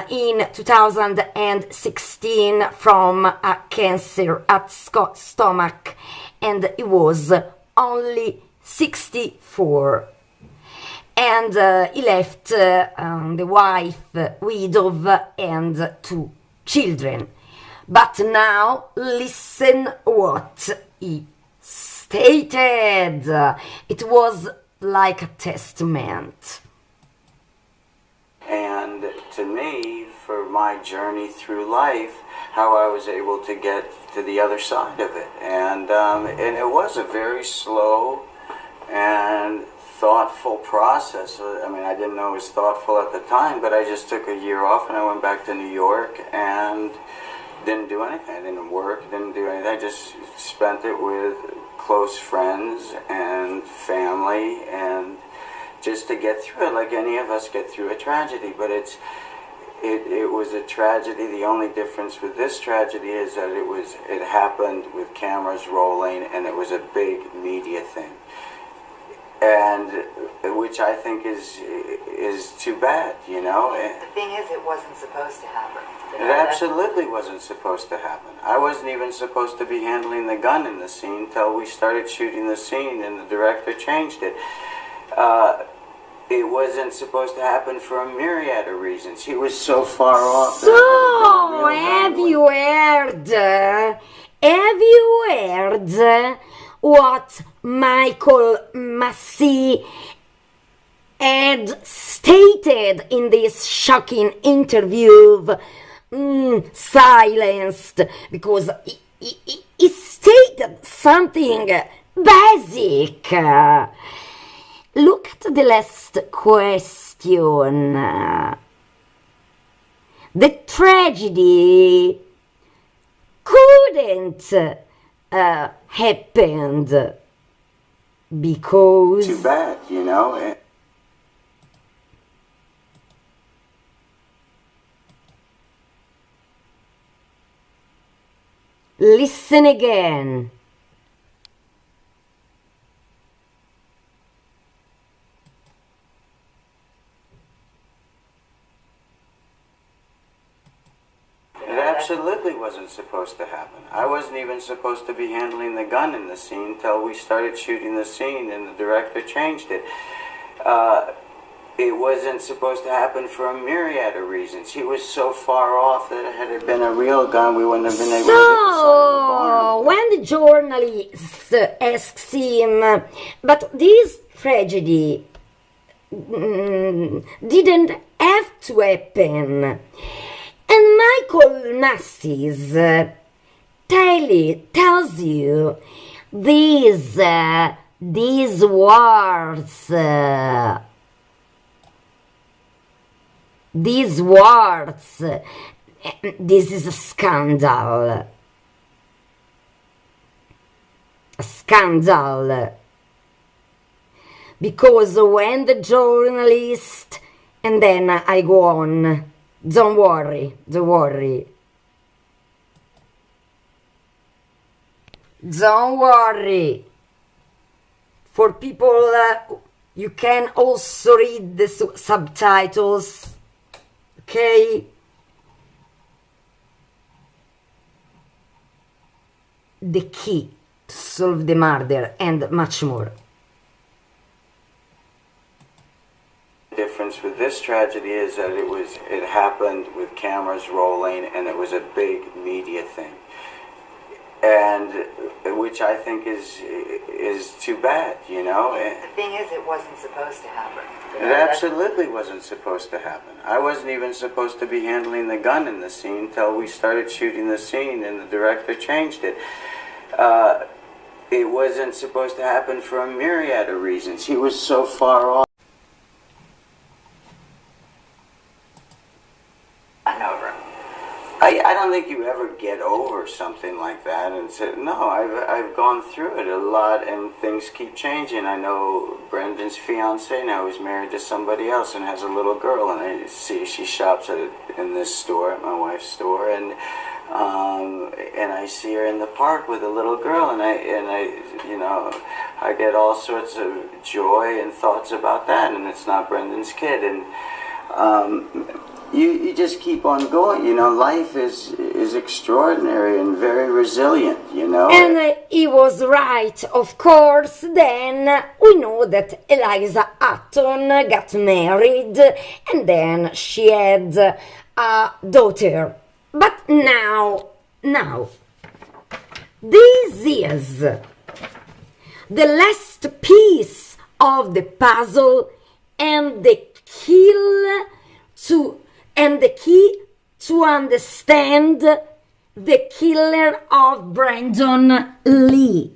in 2016 from a cancer at stomach, and he was only 64. And he left the wife, widow, and 2 children. But now listen what he stated. It was like a testament. And to me, for my journey through life, how I was able to get to the other side of it. And it was a very slow and thoughtful process. I mean, I didn't know it was thoughtful at the time, but I just took a year off and I went back to New York and didn't do anything. I didn't work, didn't do anything. I just spent it with close friends and family, and just to get through it, like any of us get through a tragedy. But it was a tragedy. The only difference with this tragedy is that it happened with cameras rolling, and it was a big media thing, and which I think is too bad, you know. The thing is, it wasn't supposed to happen. It absolutely wasn't supposed to happen. I wasn't even supposed to be handling the gun in the scene till we started shooting the scene, and the director changed it. It wasn't supposed to happen for a myriad of reasons. He was so far off. So, have you heard what Michael Massey had stated in this shocking interview? Silenced, because he stated something basic. Look at the last question. The tragedy couldn't happen because... Too bad, you know. Listen again. It absolutely wasn't supposed to happen. I wasn't even supposed to be handling the gun in the scene till we started shooting the scene, and the director changed it. It wasn't supposed to happen for a myriad of reasons. He was so far off that had it been a real gun, we wouldn't have been able to get the side of the barn. when the journalist asks him, but this tragedy didn't have to happen, and Michael Massey's tells you these words. These words. This is a scandal. A scandal. Because when the journalist, and then I go on, don't worry. Don't worry. For people, you can also read the subtitles, okay? The key to solve the murder and much more. The difference with this tragedy is that it happened with cameras rolling, and it was a big media thing, and which I think is too bad, you know. The thing is, it wasn't supposed to happen. It absolutely wasn't supposed to happen. I wasn't even supposed to be handling the gun in the scene till we started shooting the scene, and the director changed it. It wasn't supposed to happen for a myriad of reasons. He was so far off. I don't think you ever get over something like that and say, no, I've gone through it a lot, and things keep changing. I know Brendan's fiance now is married to somebody else and has a little girl, and I see she shops in this store, at my wife's store, and I see her in the park with a little girl, and I get all sorts of joy and thoughts about that, and it's not Brendan's kid, and you just keep on going, you know. Life is extraordinary and very resilient, you know. And he was right, of course. Then we know that Eliza Hutton got married, and then she had a daughter. But now, this is the last piece of the puzzle, and the key to understand the killer of Brandon Lee.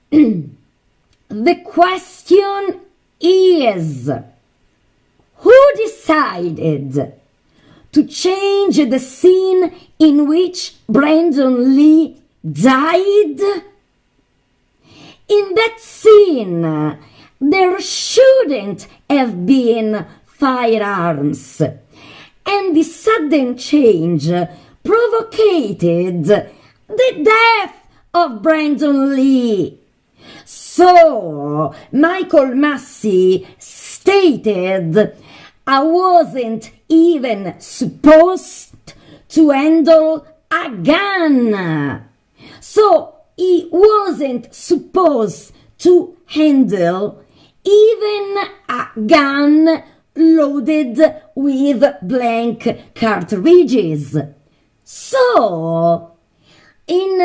The question is, who decided to change the scene in which Brandon Lee died? In that scene, there shouldn't have been firearms, and the sudden change provoked the death of Brandon Lee. So Michael Massey stated, I wasn't even supposed to handle a gun. So he wasn't supposed to handle even a gun loaded with blank cartridges. So, in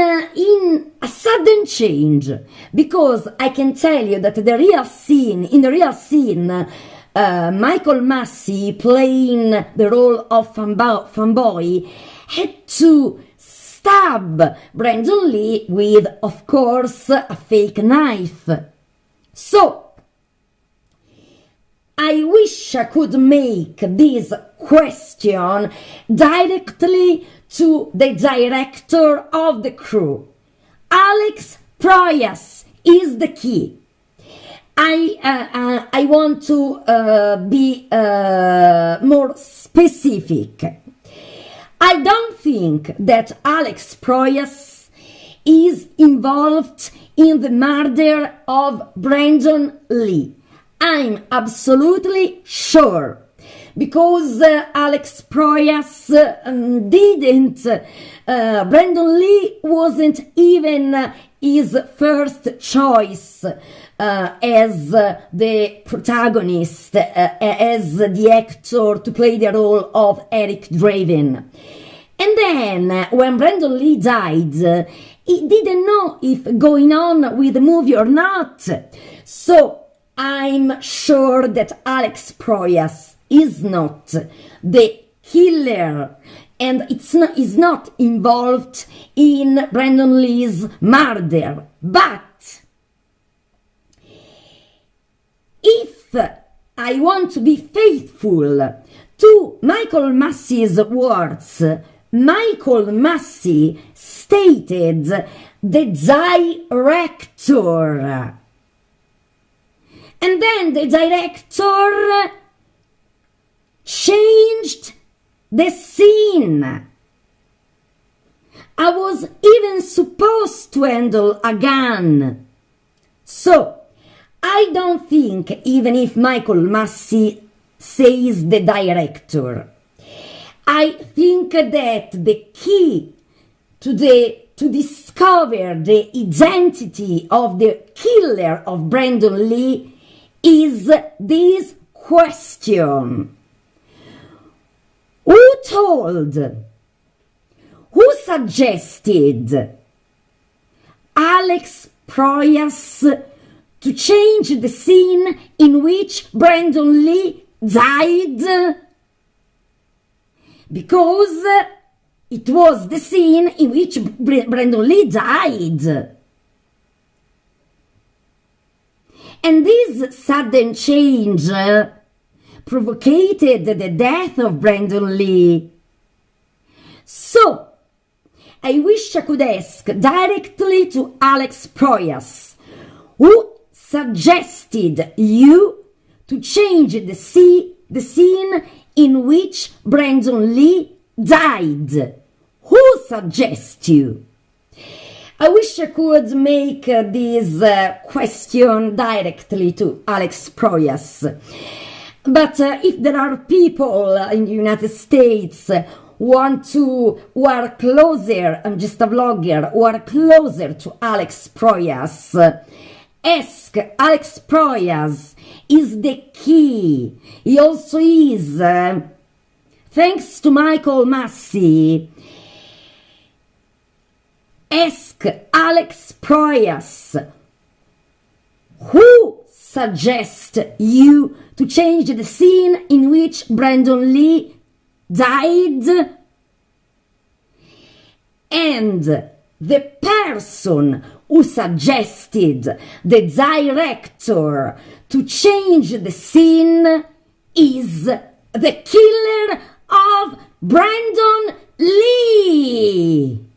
a sudden change, because I can tell you that in the real scene, Michael Massey, playing the role of fanboy, had to stab Brandon Lee with, of course, a fake knife. So, I wish I could make this question directly to the director of the crew. Alex Proyas is the key. I want to be more specific. I don't think that Alex Proyas is involved in the murder of Brandon Lee. I'm absolutely sure, because Alex Proyas didn't, Brandon Lee wasn't even his first choice as the protagonist, as the actor to play the role of Eric Draven. And then, when Brandon Lee died, he didn't know if going on with the movie or not. So I'm sure that Alex Proyas is not the killer and is not involved in Brandon Lee's murder. But if I want to be faithful to Michael Massey's words, Michael Massey stated the director. And then the director changed the scene. I was even supposed to handle a gun. So, I don't think, even if Michael Massey says the director, I think that the key to discover the identity of the killer of Brandon Lee is this question. Who told? Who suggested Alex Proyas to change the scene in which Brandon Lee died? Because it was the scene in which Brandon Lee died. And this sudden change provoked the death of Brandon Lee. So, I wish I could ask directly to Alex Proyas, who suggested you to change the scene in which Brandon Lee died. Who suggests you? I wish I could make this question directly to Alex Proyas. But if there are people in the United States who are closer, I'm just a vlogger, who are closer to Alex Proyas, ask Alex Proyas is the key. He also is, thanks to Michael Massey. Ask Alex Proyas, who suggests you to change the scene in which Brandon Lee died? And the person who suggested the director to change the scene is the killer of Brandon Lee.